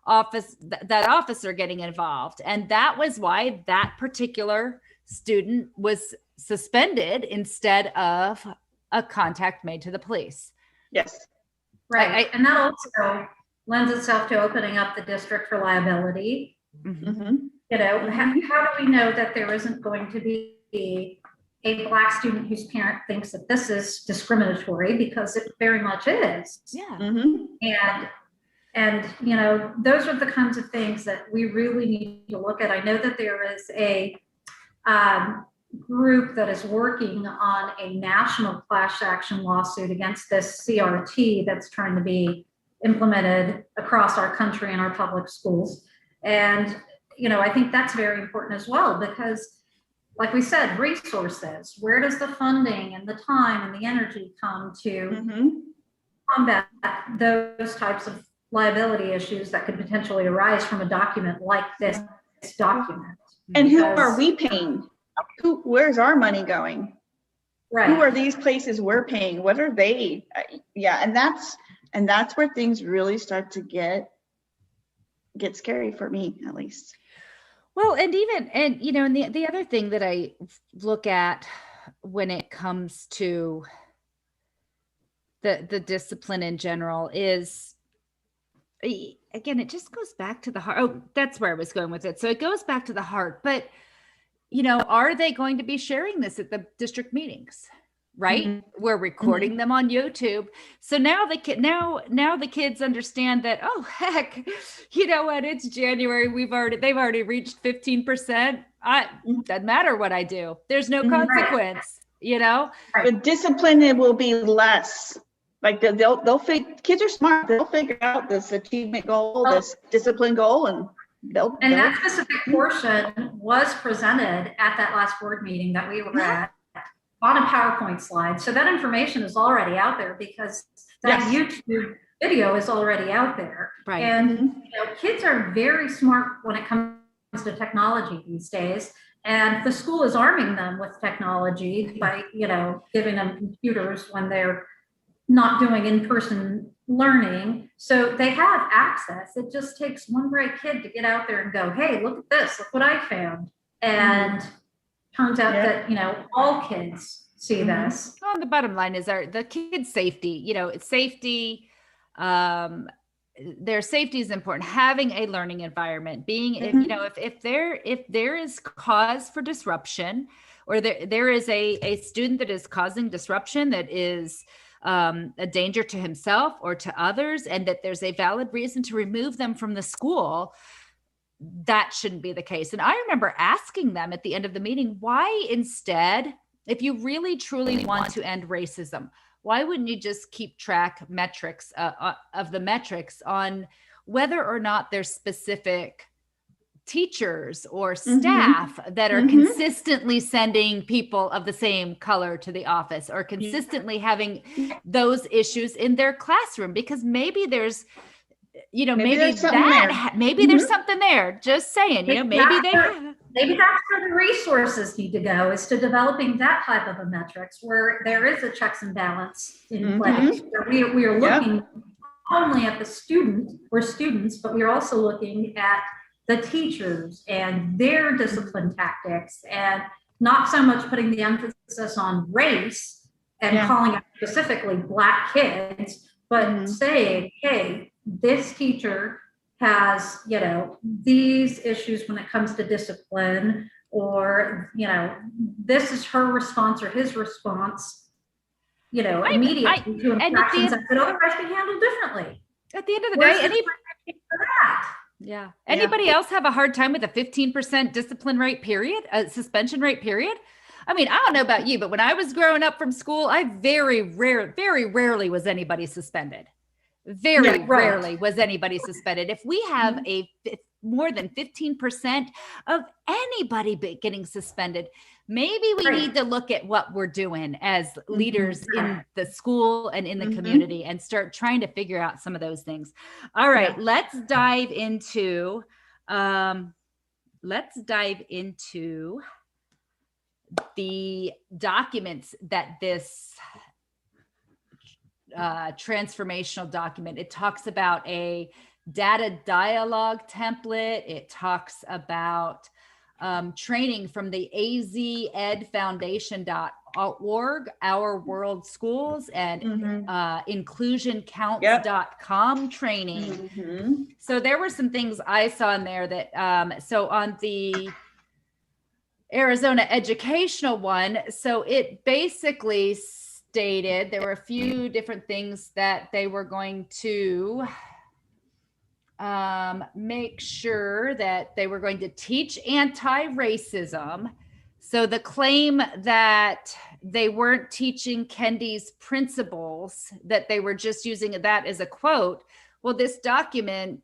officer getting involved. And that was why that particular student was suspended instead of a contact made to the police. Yes. Right. And that also lends itself to opening up the district for liability. You know, how do we know that there isn't going to be a Black student whose parent thinks that this is discriminatory? Because it very much is. Yeah. And you know, those are the kinds of things that we really need to look at. I know that there is a group that is working on a national class action lawsuit against this CRT that's trying to be implemented across our country in our public schools. And, you know, I think that's very important as well, because like we said, resources, where does the funding and the time and the energy come to combat those types of liability issues that could potentially arise from a document like this document? And who are we paying? Where's our money going? Right. Who are these places we're paying? What are they? And that's where things really start to get scary for me, at least. Well, and you know, and the other thing that I look at when it comes to the discipline in general is, again, it just goes back to the heart. Oh, that's where I was going with it. So it goes back to the heart. But, you know, are they going to be sharing this at the district meetings? Right? We're recording them on YouTube. So now the kids understand that, oh, heck, you know what? It's January. They've already reached 15%. Doesn't matter what I do. There's no consequence, you know? The discipline will be less. Like kids are smart. They'll figure out this achievement goal, this discipline goal, and that specific portion was presented at that last board meeting that we were at on a PowerPoint slide. So that information is already out there because that YouTube video is already out there. Right. And you know, kids are very smart when it comes to technology these days. And the school is arming them with technology by, you know, giving them computers when they're not doing in-person learning. So they have access. It just takes one bright kid to get out there and go, hey, look at this, look what I found. And turns out that, you know, all kids see this. Well, the bottom line is the kids' safety, you know, safety, their safety is important. Having a learning environment, being, you know, if there is cause for disruption, or there is a student that is causing disruption that is a danger to himself or to others, and that there's a valid reason to remove them from the school, that shouldn't be the case. And I remember asking them at the end of the meeting, why instead, if you really truly want to end racism, why wouldn't you just keep track metrics of the metrics on whether or not there's specific teachers or staff that are consistently sending people of the same color to the office, or consistently having those issues in their classroom? Because maybe there's, you know, maybe there's something there. Just saying, you know, maybe that's where the resources need to go, is to developing that type of a metrics where there is a checks and balance in place. Where we are looking only at the student or students, but we're also looking at the teachers and their discipline tactics, and not so much putting the emphasis on race and calling out specifically Black kids, but saying, hey, this teacher has, you know, these issues when it comes to discipline, or, you know, this is her response or his response, you know, immediately to infractions that could otherwise be handled differently. At the end of the day, anybody else have a hard time with a 15% discipline rate period, a suspension rate period? I mean, I don't know about you, but when I was growing up from school, I very rarely was anybody suspended. Very rarely was anybody suspended. If we have more than 15% of anybody getting suspended, maybe we need to look at what we're doing as leaders in the school and in the community, and start trying to figure out some of those things. All right, let's dive into the documents that this transformational document. It talks about a data dialogue template. It talks about training from the azedfoundation.org, Our World Schools, and inclusioncounts.com training. So there were some things I saw in there that, so on the Arizona educational one, so it basically stated there were a few different things that they were going to make sure that they were going to teach anti-racism. So the claim that they weren't teaching Kendi's principles, that they were just using that as a quote, well, this document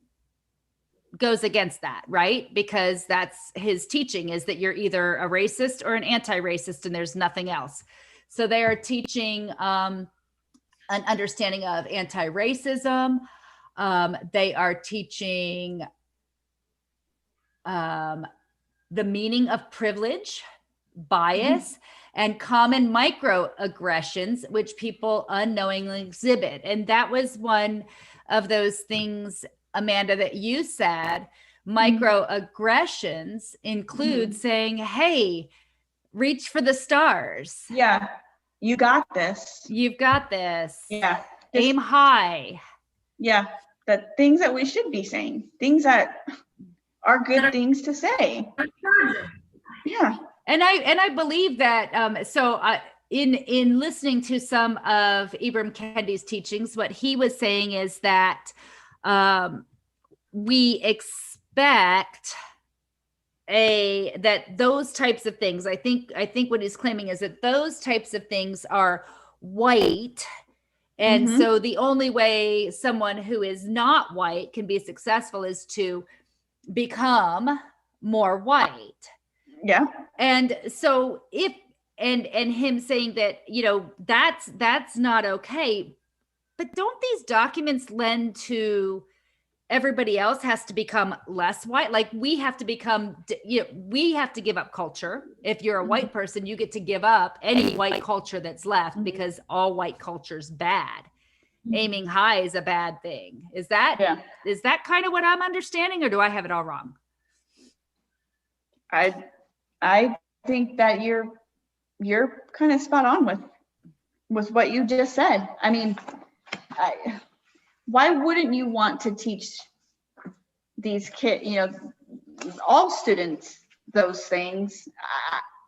goes against that, right? Because that's his teaching, is that you're either a racist or an anti-racist, and there's nothing else. So they are teaching an understanding of anti-racism. They are teaching the meaning of privilege, bias, and common microaggressions, which people unknowingly exhibit. And that was one of those things, Amanda, that you said. Microaggressions include saying, hey, reach for the stars. Yeah. You got this. You've got this. Yeah. Aim high. Yeah. The things that we should be saying, things that are good things to say. Yeah. And I believe that, in listening to some of Ibram Kendi's teachings, what he was saying is that we expect that those types of things, I think what he's claiming is that those types of things are white. And so the only way someone who is not white can be successful is to become more white. Yeah. And so and him saying that, you know, that's not okay. But don't these documents lend to everybody else has to become less white? Like we have to become, you know, we have to give up culture. If you're a white person, you get to give up any white culture that's left, because all white culture's bad. Aiming high is a bad thing. Is that kind of what I'm understanding, or do I have it all wrong? I think that you're kind of spot on with what you just said. I mean, why wouldn't you want to teach these kids, you know, all students, those things?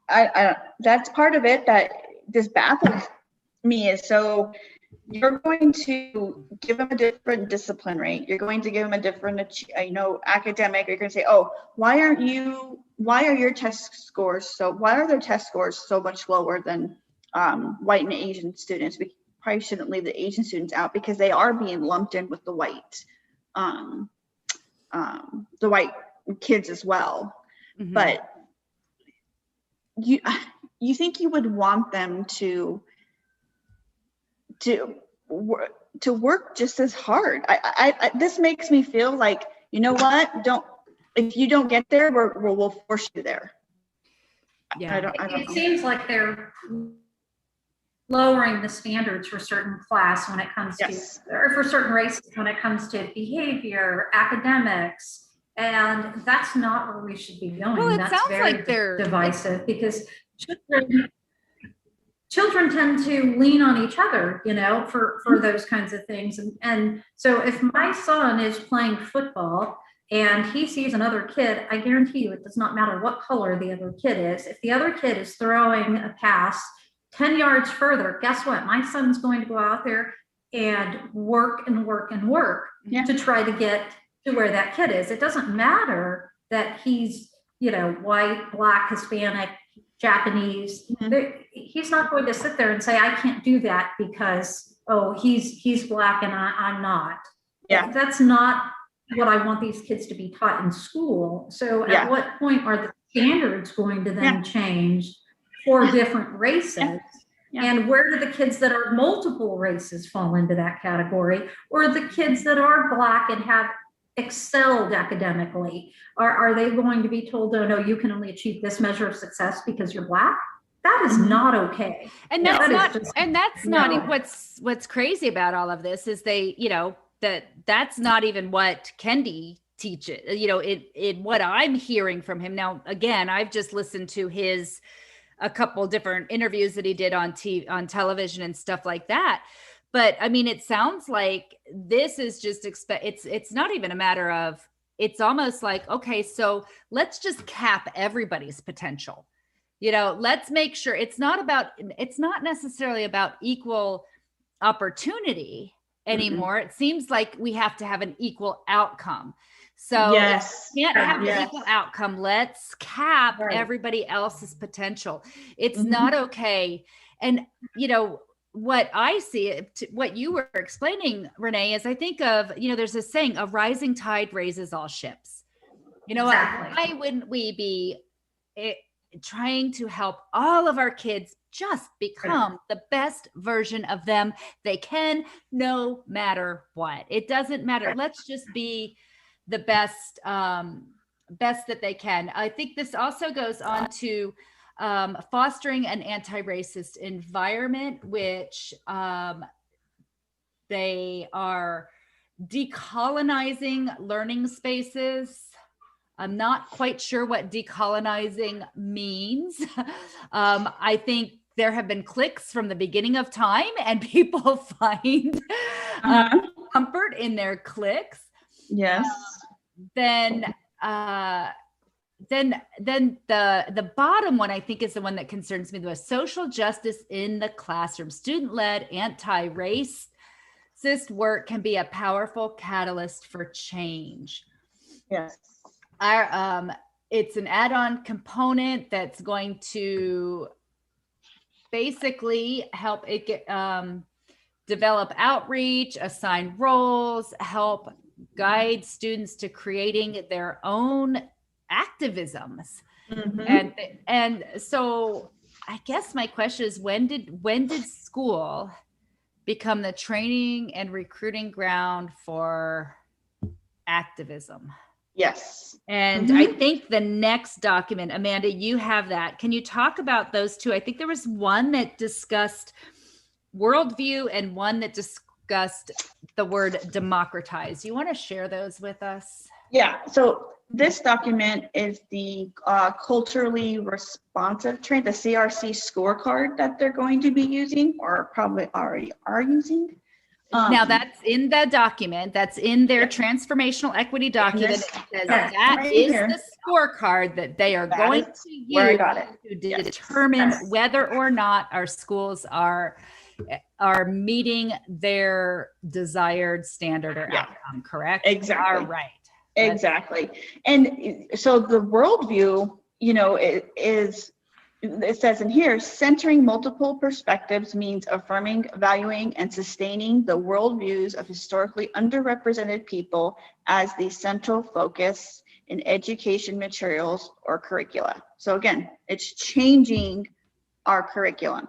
I that's part of it that just baffles me, is so you're going to give them a different discipline rate. You're going to give them a different, academic. You're going to say, oh, why are their test scores so much lower than white and Asian students? We probably shouldn't leave the Asian students out because they are being lumped in with the white kids as well. Mhm. But you think you would want them to work just as hard. This makes me feel like, you know what, if you don't get there, we'll force you there. Yeah. I don't know. It seems like they're lowering the standards for certain class when it comes Yes. to, or for certain races when it comes to behavior, academics, and that's not where we should be going. Well, it That's sounds very like they're divisive because children tend to lean on each other, for those kinds of things. And so if my son is playing football and he sees another kid, I guarantee you it does not matter what color the other kid is. If the other kid is throwing a pass 10 yards further, guess what? My son's going to go out there and work and work and work to try to get to where that kid is. It doesn't matter that he's, white, Black, Hispanic, Japanese. He's not going to sit there and say, I can't do that because, he's Black and I'm not. Yeah. That's not what I want these kids to be taught in school. So at what point are the standards going to then change for different races? And where do the kids that are multiple races fall into that category? Or the kids that are Black and have excelled academically, are they going to be told, oh no, you can only achieve this measure of success because you're Black? That is not okay. And that's not what's crazy about all of this is that's not even what Kendi teaches, in what I'm hearing from him. Now, again, I've just listened to a couple different interviews that he did on television and stuff like that. But I mean, it sounds like this is just it's not even a matter of, it's almost like, okay, so let's just cap everybody's potential. Let's make sure it's not necessarily about equal opportunity anymore. It seems like we have to have an equal outcome. So if we can't have an equal outcome, let's cap everybody else's potential. It's not okay. And, what I see, what you were explaining, Renee, is I think of, there's this saying, a rising tide raises all ships. Exactly. Why wouldn't we be trying to help all of our kids just become the best version of them they can, no matter what? It doesn't matter. Let's just be the best that they can. I think this also goes on to fostering an anti-racist environment, which they are decolonizing learning spaces. I'm not quite sure what decolonizing means. I think there have been cliques from the beginning of time, and people find comfort in their cliques. Yes. Then the bottom one, I think, is the one that concerns me the most: social justice in the classroom. Student-led anti-racist work can be a powerful catalyst for change. Yes. It's an add-on component that's going to basically help it get develop outreach, assign roles, help guide students to creating their own activisms. And so I guess my question is, when did school become the training and recruiting ground for activism? Yes. And I think the next document, Amanda, you have that. Can you talk about those two? I think there was one that discussed worldview and one that discussed the word democratize. You want to share those with us? Yeah. So this document is the culturally responsive training, the CRC scorecard that they're going to be using, or probably already are using. Now that's in the document, that's in their transformational equity document. It says that is the scorecard that they are going to use to determine whether or not our schools are are meeting their desired standard or Yeah. outcome, correct? Exactly. All right. Exactly. And so the worldview, it says in here, centering multiple perspectives means affirming, valuing, and sustaining the worldviews of historically underrepresented people as the central focus in education materials or curricula. So again, it's changing our curriculum.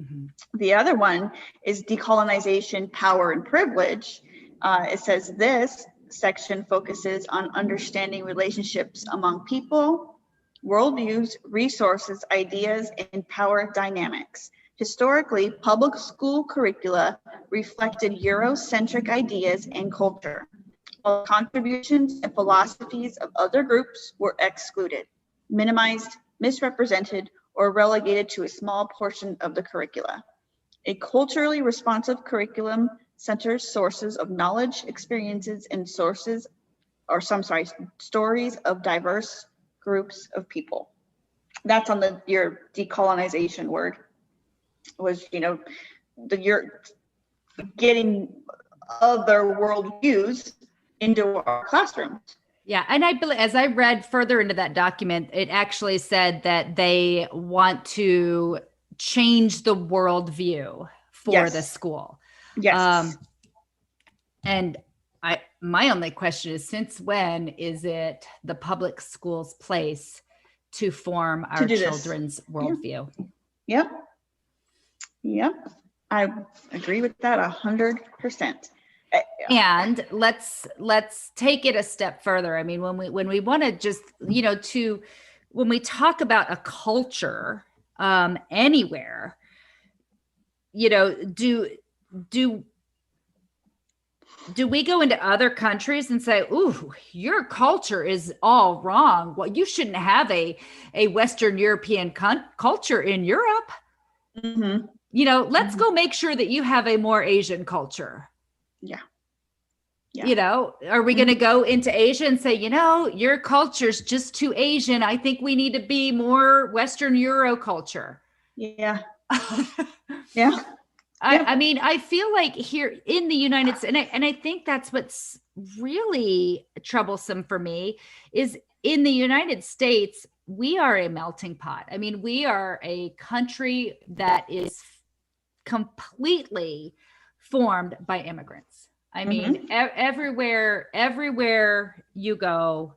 Mhm. The other one is decolonization, power, and privilege. It says this section focuses on understanding relationships among people, worldviews, resources, ideas, and power dynamics. Historically, public school curricula reflected Eurocentric ideas and culture, while contributions and philosophies of other groups were excluded, minimized, misrepresented, or relegated to a small portion of the curricula. A culturally responsive curriculum centers sources of knowledge, experiences, and stories of diverse groups of people. That's on your decolonization word, was, you're getting other worldviews into our classrooms. Yeah. And I believe, as I read further into that document, it actually said that they want to change the worldview for Yes. the school. Yes. And my only question is, since when is it the public school's place to form our children's worldview? Yep. I agree with that 100%. And let's take it a step further. I mean, when we want to just, when we talk about a culture anywhere, do we go into other countries and say, ooh, your culture is all wrong? Well, you shouldn't have a Western European culture in Europe. Mm-hmm. Let's go make sure that you have a more Asian culture. Yeah. Are we going to go into Asia and say, your culture's just too Asian. I think we need to be more Western Euro culture. Yeah. Yeah. I mean, I feel like here in the United States, and I think that's what's really troublesome for me, is in the United States, we are a melting pot. I mean, we are a country that is completely formed by immigrants. I mean, everywhere you go,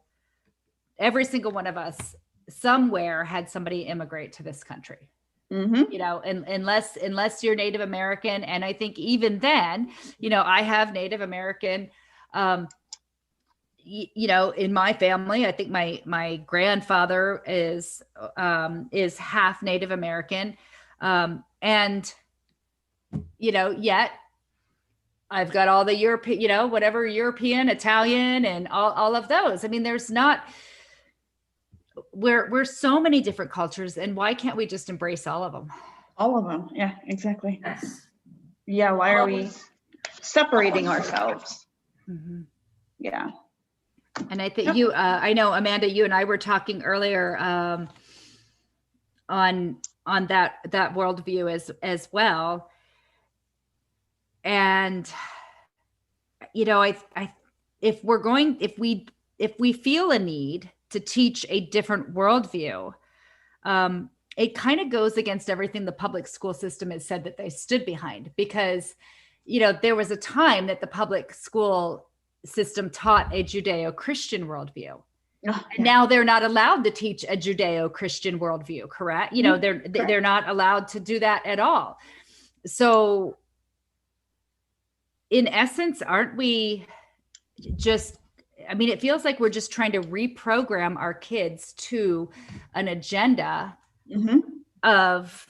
every single one of us somewhere had somebody immigrate to this country. Mm-hmm. Unless you're Native American. And I think even then, I have Native American, in my family. I think my grandfather is half Native American. And yet I've got all the European, whatever European, Italian, and all of those. I mean, we're so many different cultures, and why can't we just embrace all of them? All of them. Yeah, exactly. Yes. Yeah. Why are we separating ourselves? Mm-hmm. Yeah. And I think I know, Amanda, you and I were talking earlier on that worldview as well. And, if we feel a need to teach a different worldview, it kind of goes against everything the public school system has said that they stood behind, because, there was a time that the public school system taught a Judeo-Christian worldview. And now they're not allowed to teach a Judeo-Christian worldview, correct? They're not allowed to do that at all. So in essence, aren't we just, it feels like we're just trying to reprogram our kids to an agenda of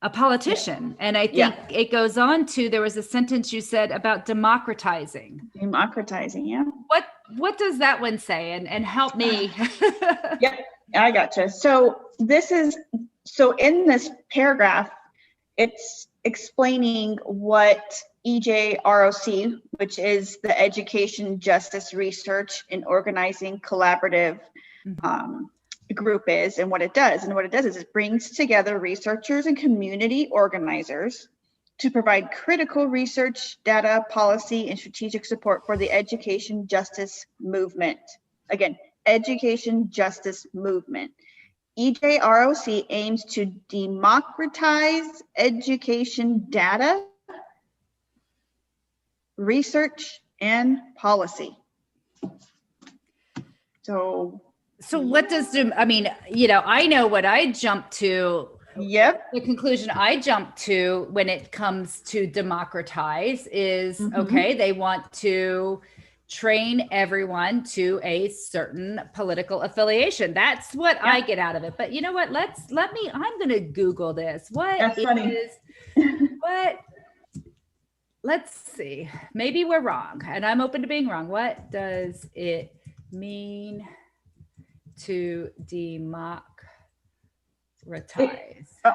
a politician. And I think it goes on to, there was a sentence you said about democratizing. Yeah. What does that one say? And help me. Yeah, I gotcha. So in this paragraph, it's explaining what EJROC, which is the Education, Justice, Research, and Organizing Collaborative, group is and what it does. And what it does is it brings together researchers and community organizers to provide critical research, data, policy, and strategic support for the education justice movement. Again, education justice movement. EJROC aims to democratize education data, research, and policy. So what does, I mean, I know what I jump to. Yep. The conclusion I jump to when it comes to democratize is, okay, they want to train everyone to a certain political affiliation. That's what I get out of it. But you know what? I'm going to Google this. Let's see. Maybe we're wrong, and I'm open to being wrong. What does it mean to democratize?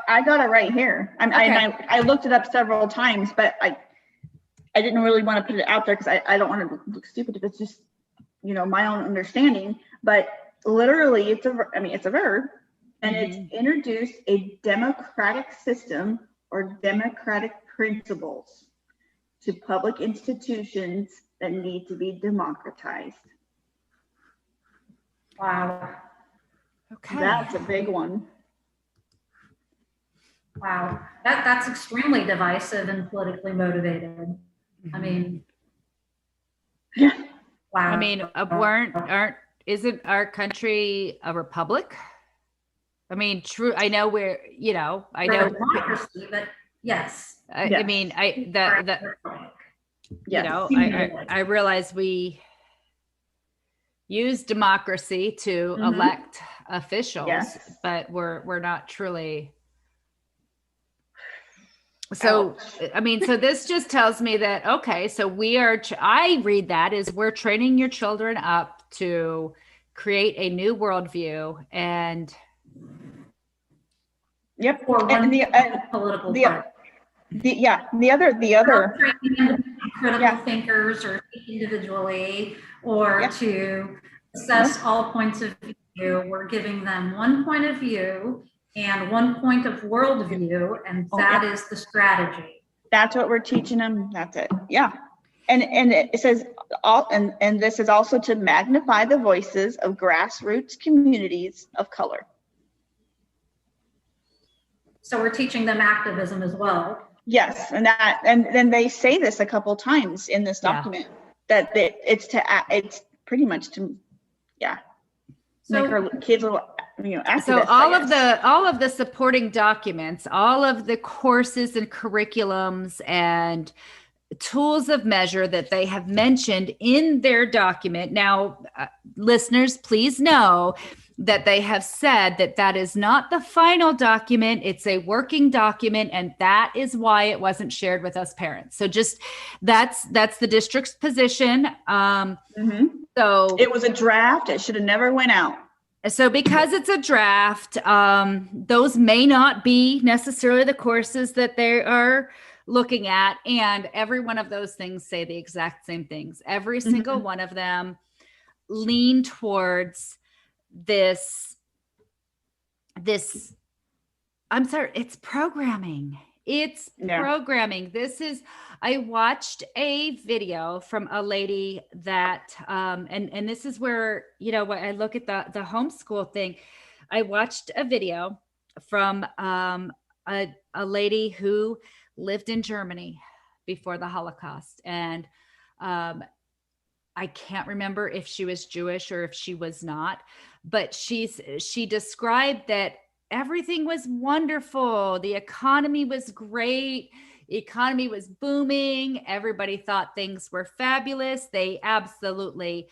I got it right here. I looked it up several times, but I didn't really want to put it out there because I don't want to look stupid if it's just, my own understanding. But literally, it's a verb, and it's introduce a democratic system or democratic principles to public institutions that need to be democratized. Wow. Okay. That's a big one. Wow. That's extremely divisive and politically motivated. I mean, yeah. Wow. I mean, isn't our country a republic? I mean, true. I know we're, I know. Democracy, but yes. I mean, Yes. I realize we use democracy to elect officials, but we're not truly. So, I mean, so this just tells me that, okay, so I read that as we're training your children up to create a new worldview and. Yep. Or and the political the other critical thinkers or individually or to assess all points of view. We're giving them one point of view and one point of worldview, and that is the strategy. That's what we're teaching them. That's it. Yeah. And it says and this is also to magnify the voices of grassroots communities of color. So we're teaching them activism as well. Yes, and then they say this a couple times in this document that it's pretty much to make our kids a little activists. So all of the supporting documents, all of the courses and curriculums and tools of measure that they have mentioned in their document. Now, listeners, please know that they have said that is not the final document. It's a working document, and that is why it wasn't shared with us parents. So just that's the district's position. So it was a draft. It should have never went out. So because it's a draft, those may not be necessarily the courses that they are looking at. And every one of those things say the exact same things. Every single one of them lean towards this, I'm sorry, it's programming. It's programming. I watched a video from a lady that, and this is where, when I look at the homeschool thing, I watched a video from a lady who lived in Germany before the Holocaust. And I can't remember if she was Jewish or if she was not, but she described that everything was wonderful. The economy was great. The economy was booming. Everybody thought things were fabulous. They absolutely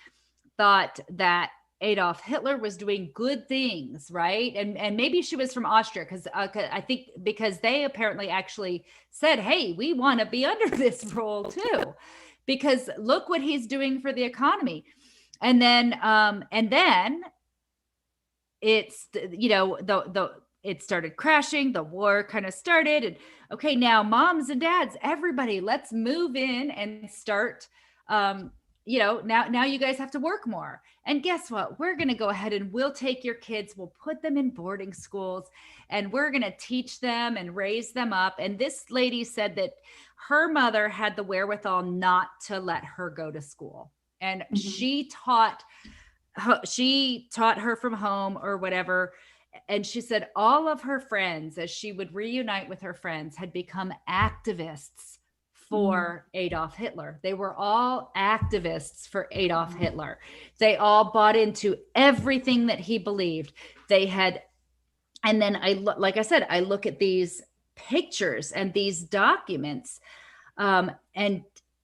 thought that Adolf Hitler was doing good things, right? And maybe she was from Austria because they apparently actually said, hey, we want to be under this rule too, because look what he's doing for the economy. And then it's, it started crashing, the war kind of started, and okay, now moms and dads, everybody, let's move in and start now you guys have to work more. And guess what? We're going to go ahead and we'll take your kids, we'll put them in boarding schools, and we're going to teach them and raise them up. And this lady said that her mother had the wherewithal not to let her go to school. And she taught her from home or whatever. And she said all of her friends, as she would reunite with her friends, had become activists for Adolf Hitler. They were all activists for Adolf Hitler. They all bought into everything that he believed. They had, and then like I said, I look at these pictures and these documents, and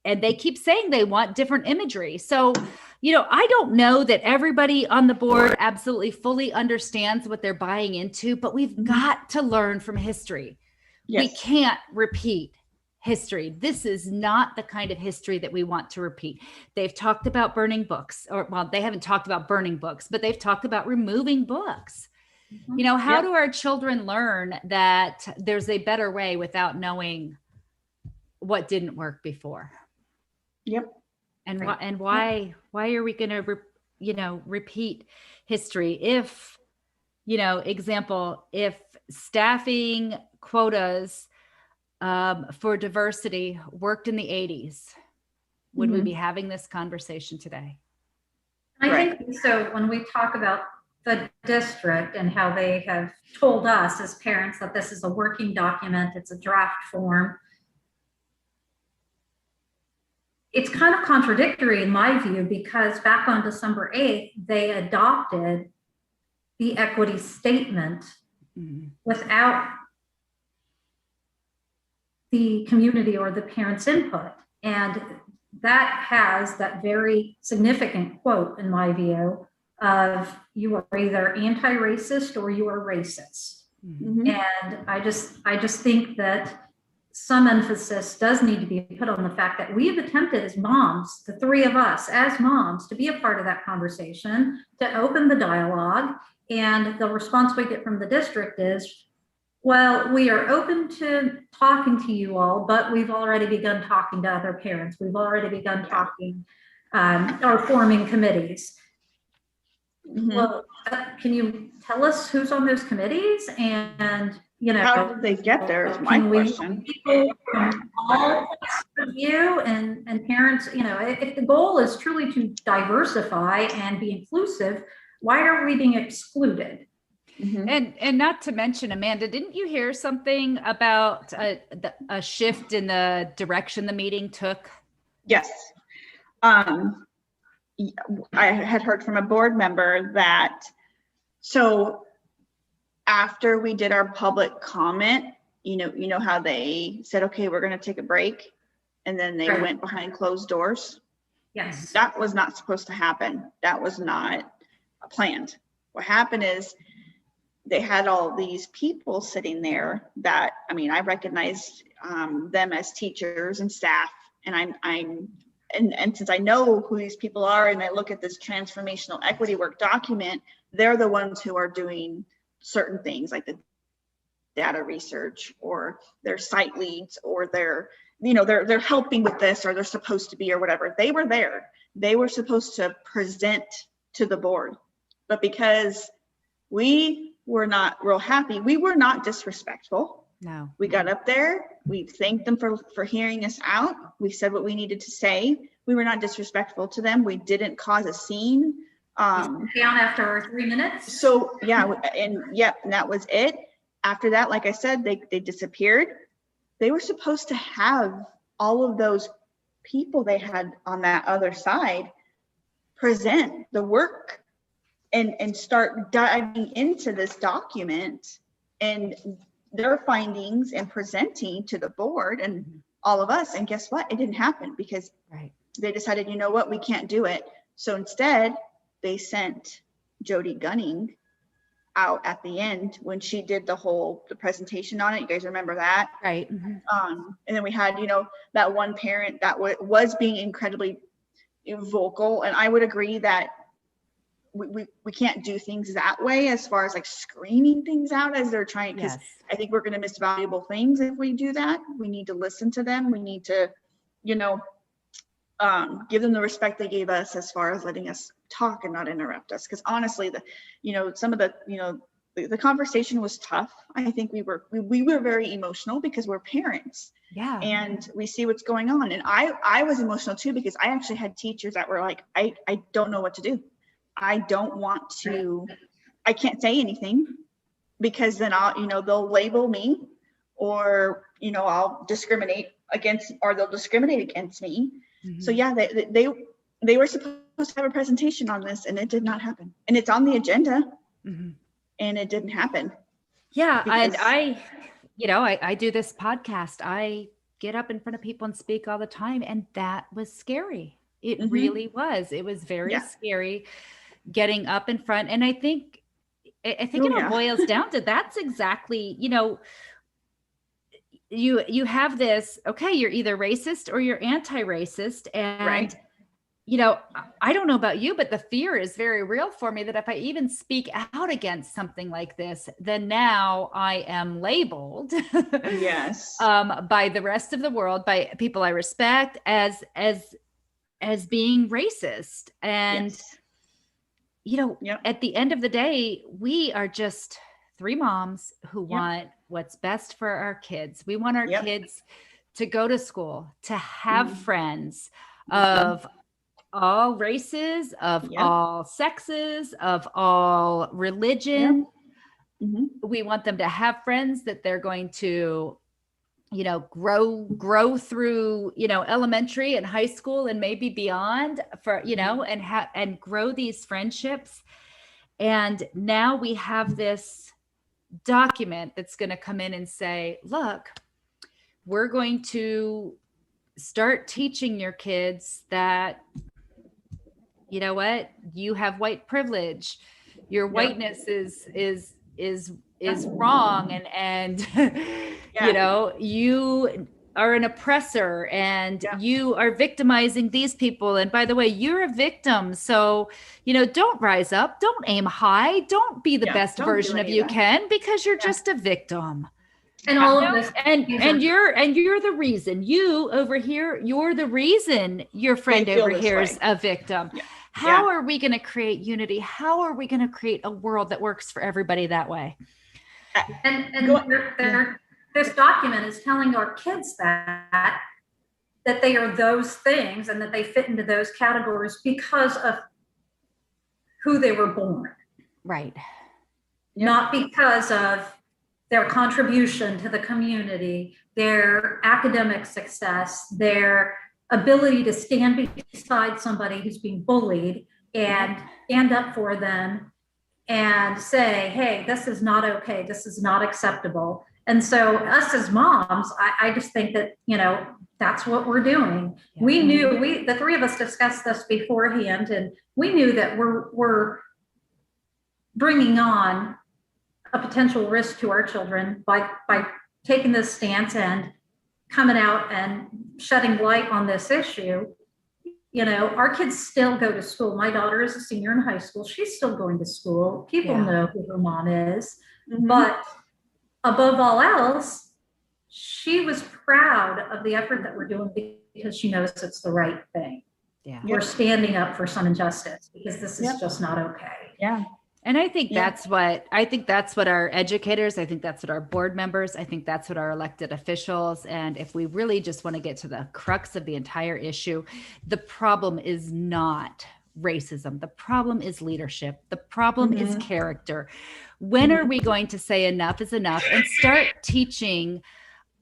they keep saying they want different imagery. So, I don't know that everybody on the board absolutely fully understands what they're buying into, but we've got to learn from history. Yes. We can't repeat history. This is not the kind of history that we want to repeat. They've talked about burning books, they haven't talked about burning books, but they've talked about removing books. How do our children learn that there's a better way without knowing what didn't work before? Yep. And why are we going to repeat history? If, example, if staffing quotas for diversity worked in the 80s, would we be having this conversation today? I think so. When we talk about the district and how they have told us as parents that this is a working document, it's a draft form, it's kind of contradictory in my view, because back on December 8th, they adopted the equity statement without the community or the parents' input. And that has that very significant quote, in my view, of you are either anti-racist or you are racist. And I just think that some emphasis does need to be put on the fact that we have attempted as moms, the three of us as moms, to be a part of that conversation, to open the dialogue. And the response we get from the district is, well, we are open to talking to you all, but we've already begun talking to other parents. We've already begun talking or forming committees. Well, can you tell us who's on those committees? And, how did they get there is my question. People from all points of view and parents, if the goal is truly to diversify and be inclusive, why are we being excluded? And not to mention, Amanda, didn't you hear something about a shift in the direction the meeting took? Yes. I had heard from a board member that, so after we did our public comment, you know how they said, okay, we're going to take a break. And then they went behind closed doors. Yes. That was not supposed to happen. That was not planned. What happened is they had all these people sitting there that, I recognized them as teachers and staff. And and since I know who these people are, and I look at this transformational equity work document, they're the ones who are doing certain things like the data research, or their site leads, or they're helping with this, or they're supposed to be, or whatever. They were there. They were supposed to present to the board, but because we were not real happy, we were not disrespectful. No. We got up there, we thanked them for hearing us out. We said what we needed to say. We were not disrespectful to them. We didn't cause a scene. Down after 3 minutes. So and that was it. After that, like I said, they disappeared. They were supposed to have all of those people they had on that other side present the work and start diving into this document and their findings and presenting to the board and all of us. And guess what? It didn't happen because they decided, you know what, we can't do it. So instead, they sent Jody Gunning out at the end when she did the presentation on it. You guys remember that? Right. And then we had, that one parent that was being incredibly vocal. And I would agree that we can't do things that way as far as like screaming things out as they're trying, because I think we're going to miss valuable things if we do that. We need to listen to them. We need to, give them the respect they gave us as far as letting us talk and not interrupt us. Because honestly, some of the conversation was tough. I think we were very emotional because we're parents. Yeah. And we see what's going on. And I was emotional too, because I actually had teachers that were like, I don't know what to do. I don't want to, I can't say anything because then they'll label me, or, I'll discriminate against, or they'll discriminate against me. Mm-hmm. So yeah, they were supposed to have a presentation on this, and it did not happen. And it's on the agenda, Mm-hmm. and it didn't happen. Yeah. Because, And I do this podcast. I get up in front of people and speak all the time. And that was scary. It Mhm. really was. It was very Yeah. scary getting up in front. And I think Oh, it all yeah. boils down to that's exactly, you have this, okay, you're either racist or you're anti-racist. And, Right. I don't know about you, but the fear is very real for me that if I even speak out against something like this, then now I am labeled Yes. by the rest of the world, by people I respect as being racist. And, Yes. Yep. at the end of the day, we are just three moms who Yep. want what's best for our kids. We want our Yep. kids to go to school, to have Mhm. friends Mhm. of all races, of Yep. all sexes, of all religion. Mhm. We want them to have friends that they're going to, grow through, elementary and high school and maybe beyond for, and grow these friendships. And now we have this document that's going to come in and say, look, we're going to start teaching your kids that, you know what, you have white privilege, your Yep. whiteness is wrong, and Yeah. you are an oppressor, and Yeah. you are victimizing these people, and by the way, you're a victim, so don't rise up, don't aim high, don't be the Yeah, best don't do version of any of you that. can, because you're Yeah. just a victim. And all of this, And these and are- you're the reason, you over here, you're the reason your friend feel over this here way. is a victim. Yeah. How are we going to create unity? How are we going to create a world that works for everybody that way? and Go- this document is telling our kids that they are those things and that they fit into those categories because of who they were born, Right. not because of their contribution to the community, their academic success, their ability to stand beside somebody who's being bullied and stand up for them and say, hey, this is not okay, this is not acceptable. And so us as moms, I just think that, that's what we're doing. Yeah. We knew, the three of us discussed this beforehand, and we knew that we're bringing on a potential risk to our children by taking this stance and coming out and shedding light on this issue. Our kids still go to school. My daughter is a senior in high school. She's still going to school. People Yeah. know who her mom is. Mhm. But above all else, she was proud of the effort that we're doing because she knows it's the right thing. Yeah. We're standing up for some injustice because this is Yep. just not okay. Yeah. And I think Yeah. that's what our educators, I think that's what our board members, I think that's what our elected officials, and if we really just want to get to the crux of the entire issue, the problem is not racism. The problem is leadership. The problem is character. When are we going to say enough is enough and start teaching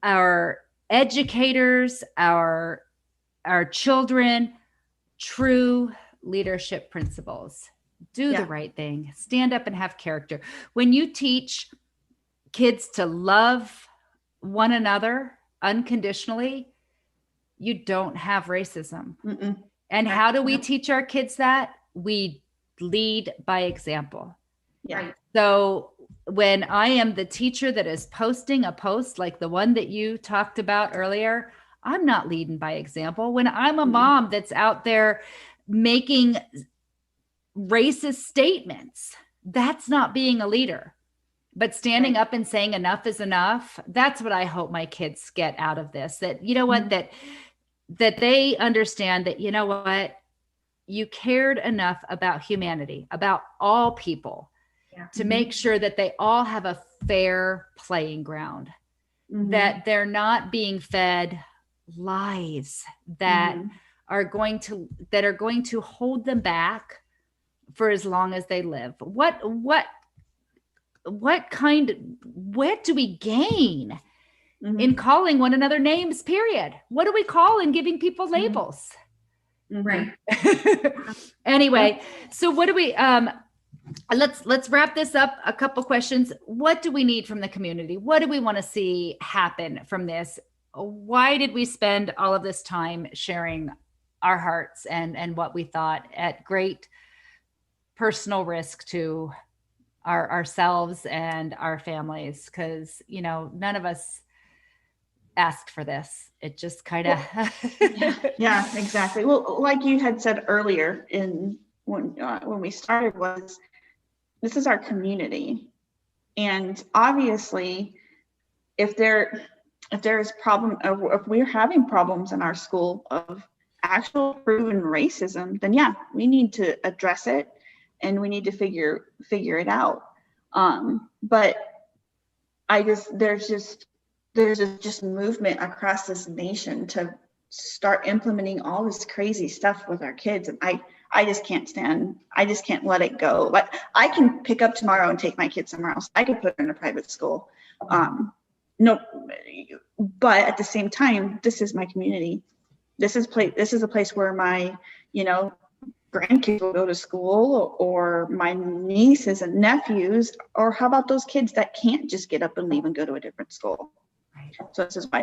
our educators, our children, true leadership principles? Do Yeah. the right thing, stand up and have character. When you teach kids to love one another unconditionally, you don't have racism. Mm-mm. And how do we Yep. teach our kids that? We lead by example. Yeah. Right. So when I am the teacher that is posting a post like the one that you talked about earlier, I'm not leading by example. When I'm a Mhm. mom that's out there making racist statements, that's not being a leader. But standing Right. up and saying enough is enough, that's what I hope my kids get out of this. That, you know what, Mhm. that that they understand that, you know what, you cared enough about humanity, about all people, to make sure that they all have a fair playing ground, that they're not being fed lies that are going to hold them back for as long as they live. What do we gain in calling one another names, period? What do we call in giving people labels? Right. Anyway, so what do we, let's wrap this up. A couple questions. What do we need from the community? What do we want to see happen from this? Why did we spend all of this time sharing our hearts and what we thought at great personal risk to ourselves and our families? Because, you know, none of us asked for this. It just kind of Yeah, exactly. Well, like you had said earlier when we started, was this is our community, and obviously if there is if we're having problems in our school of actual proven racism, then yeah, we need to address it and we need to figure it out. But there's just movement across this nation to start implementing all this crazy stuff with our kids, and I just can't let it go. Like, I can pick up tomorrow and take my kids somewhere else. I could put her in a private school. No, but at the same time, this is my community. This is a place where my, grandkids will go to school, or my nieces and nephews, or how about those kids that can't just get up and leave and go to a different school? Right. So this is why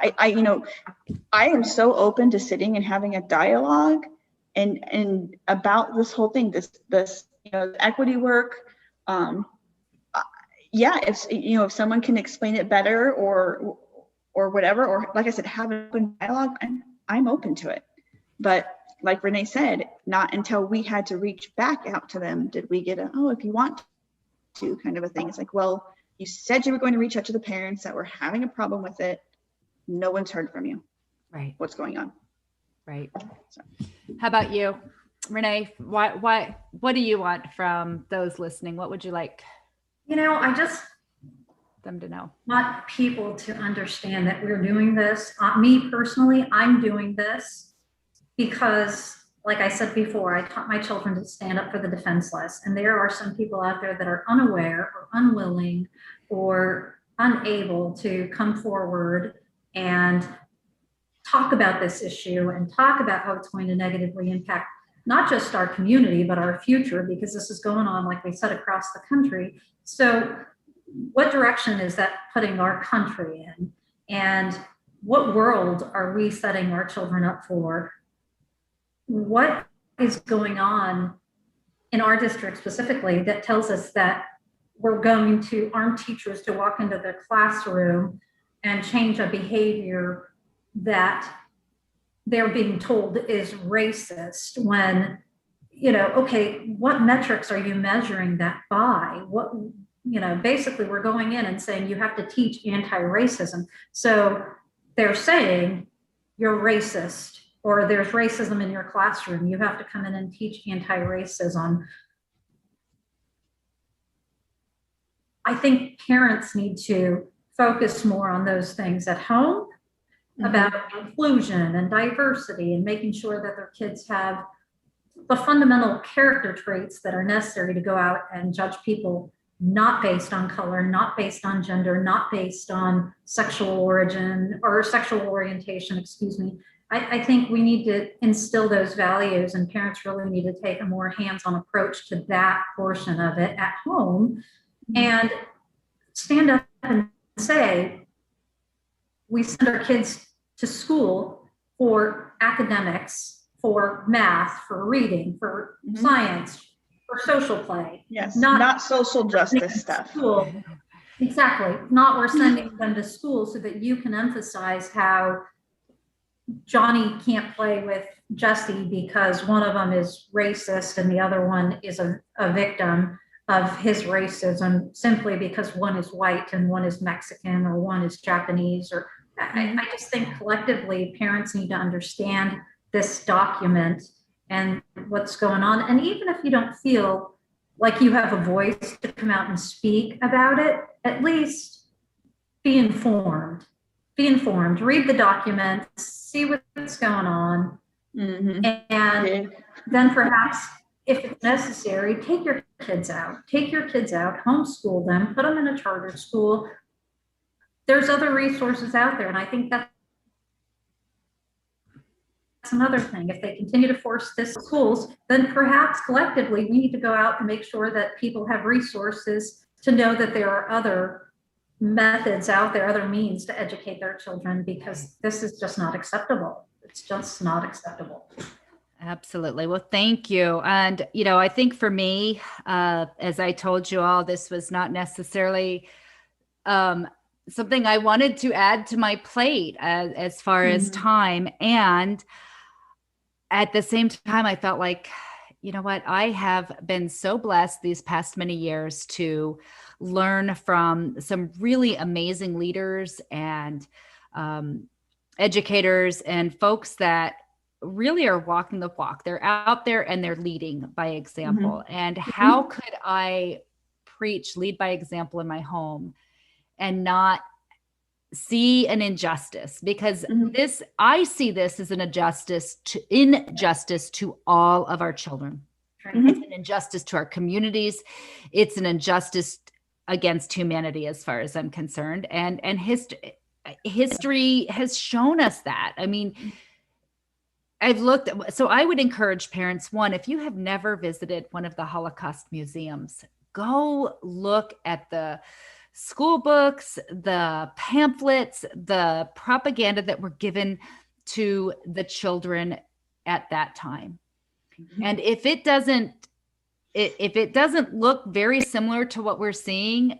I am so open to sitting and having a dialogue and about this whole thing, this equity work. If someone can explain it better or whatever, or like I said, have an open dialogue, I'm open to it. But like Renee said, not until we had to reach back out to them did we get if you want to kind of a thing. It's like, well, you said you were going to reach out to the parents that were having a problem with it. No one's heard from you. Right. What's going on? Right. So. How about you, Renee? What do you want from those listening? What would you like? I just them to know. Want people to understand that we're doing this. Me personally, I'm doing this because, like I said before, I taught my children to stand up for the defenseless. And there are some people out there that are unaware or unwilling or unable to come forward and talk about this issue and talk about how it's going to negatively impact not just our community, but our future, because this is going on, like we said, across the country. So what direction is that putting our country in? And what world are we setting our children up for? What is going on in our district specifically that tells us that we're going to arm teachers to walk into their classroom and change a behavior that they're being told is racist when, okay, what metrics are you measuring that by? What, basically we're going in and saying you have to teach anti-racism. So they're saying you're racist, or there's racism in your classroom. You have to come in and teach anti-racism. I think parents need to focus more on those things at home, about inclusion and diversity, and making sure that their kids have the fundamental character traits that are necessary to go out and judge people not based on color, not based on gender, not based on sexual origin or sexual orientation, excuse me. I think we need to instill those values, and parents really need to take a more hands-on approach to that portion of it at home and stand up and say, we send our kids to school for academics, for math, for reading, for science, for social play. Yes, not social justice stuff. School. Exactly. Not we're sending them to school so that you can emphasize how Johnny can't play with Jesse because one of them is racist and the other one is a victim of his racism simply because one is white and one is Mexican or one is Japanese or I just think collectively parents need to understand this document and what's going on. And even if you don't feel like you have a voice to come out and speak about it, at least be informed. Be informed, read the document, see what's going on. And then perhaps if it's necessary, take your kids out, homeschool them, put them in a charter school. There's other resources out there. And I think that's another thing. If they continue to force this in schools, then perhaps collectively we need to go out and make sure that people have resources to know that there are other methods out there, other means to educate their children, because this is just not acceptable. It's just not acceptable. Absolutely. Well, thank you. And, you know, I think for me, as I told you all, this was not necessarily something I wanted to add to my plate as far as time. And at the same time, I felt like, you know what, I have been so blessed these past many years to learn from some really amazing leaders and educators and folks that really are walking the walk. They're out there and they're leading by example. And how could I lead by example in my home and not see an injustice? Because I see this as an injustice to all of our children. It's an injustice to our communities. It's an injustice against humanity, as far as I'm concerned. And history has shown us that. I mean, so I would encourage parents, one, if you have never visited one of the Holocaust museums, go look at the school books, the pamphlets, the propaganda that were given to the children at that time. And if it doesn't look very similar to what we're seeing,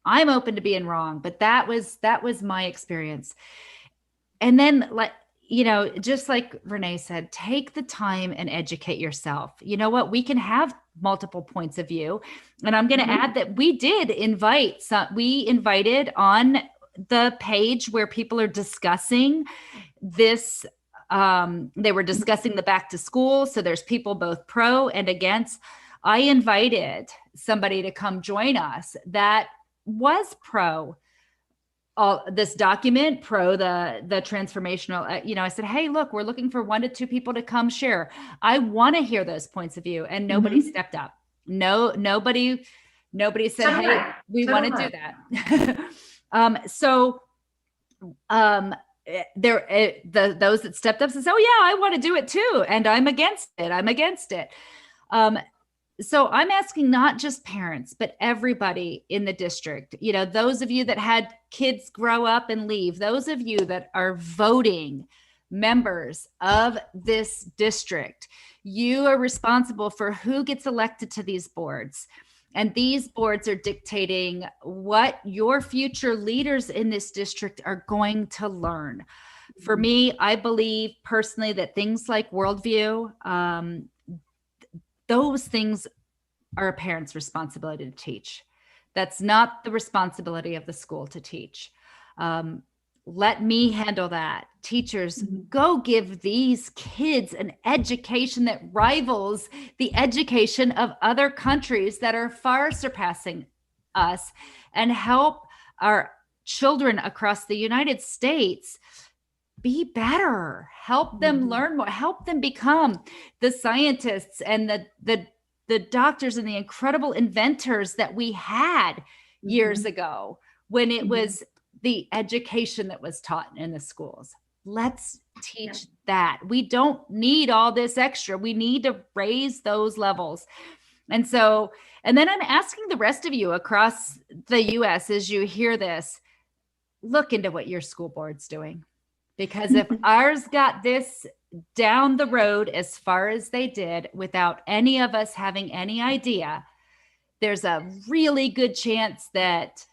I'm open to being wrong, but that was my experience. And then, like, you know, just like Renee said, take the time and educate yourself. You know what? We can have multiple points of view. And I'm going to add that we invited on the page where people are discussing this. They were discussing the back to school. So there's people both pro and against. I invited somebody to come join us that was pro this document, pro the transformational, you know, I said, hey, look, we're looking for 1 to 2 people to come share. I want to hear those points of view. And nobody stepped up. Nobody said, hey, we want to do that. Those that stepped up says, oh yeah, I want to do it too. And I'm against it. So I'm asking not just parents, but everybody in the district, you know, those of you that had kids grow up and leave, those of you that are voting members of this district, you are responsible for who gets elected to these boards. And these boards are dictating what your future leaders in this district are going to learn. For me, I believe personally that things like worldview, those things are a parent's responsibility to teach. That's not the responsibility of the school to teach. Let me handle that. Teachers, go give these kids an education that rivals the education of other countries that are far surpassing us, and help our children across the United States be better, help them learn more, help them become the scientists and the doctors and the incredible inventors that we had years ago when it was the education that was taught in the schools. Let's teach that. We don't need all this extra. We need to raise those levels. And then I'm asking the rest of you across the US, as you hear this, look into what your school board's doing. Because if ours got this down the road as far as they did without any of us having any idea, there's a really good chance that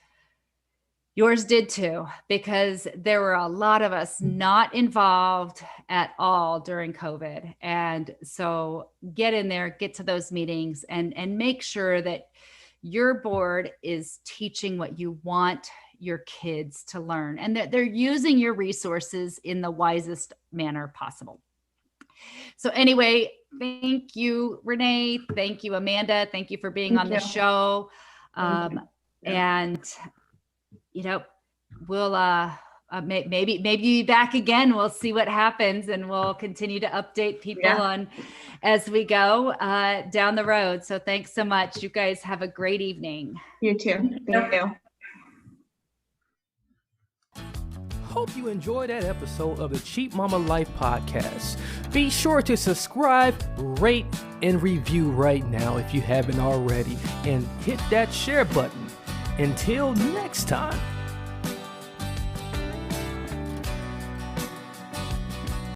yours did too, because there were a lot of us not involved at all during COVID. And so get in there, get to those meetings, and make sure that your board is teaching what you want your kids to learn and that they're using your resources in the wisest manner possible. So anyway, thank you, Renee. Thank you, Amanda. Thank you for being on the show. And, we'll maybe be back again. We'll see what happens, and we'll continue to update people on as we go down the road. So thanks so much. You guys have a great evening. You too. Thank you. Hope you enjoyed that episode of the Cheap Mama Life podcast. Be sure to subscribe, rate, and review right now if you haven't already, and hit that share button. Until next time.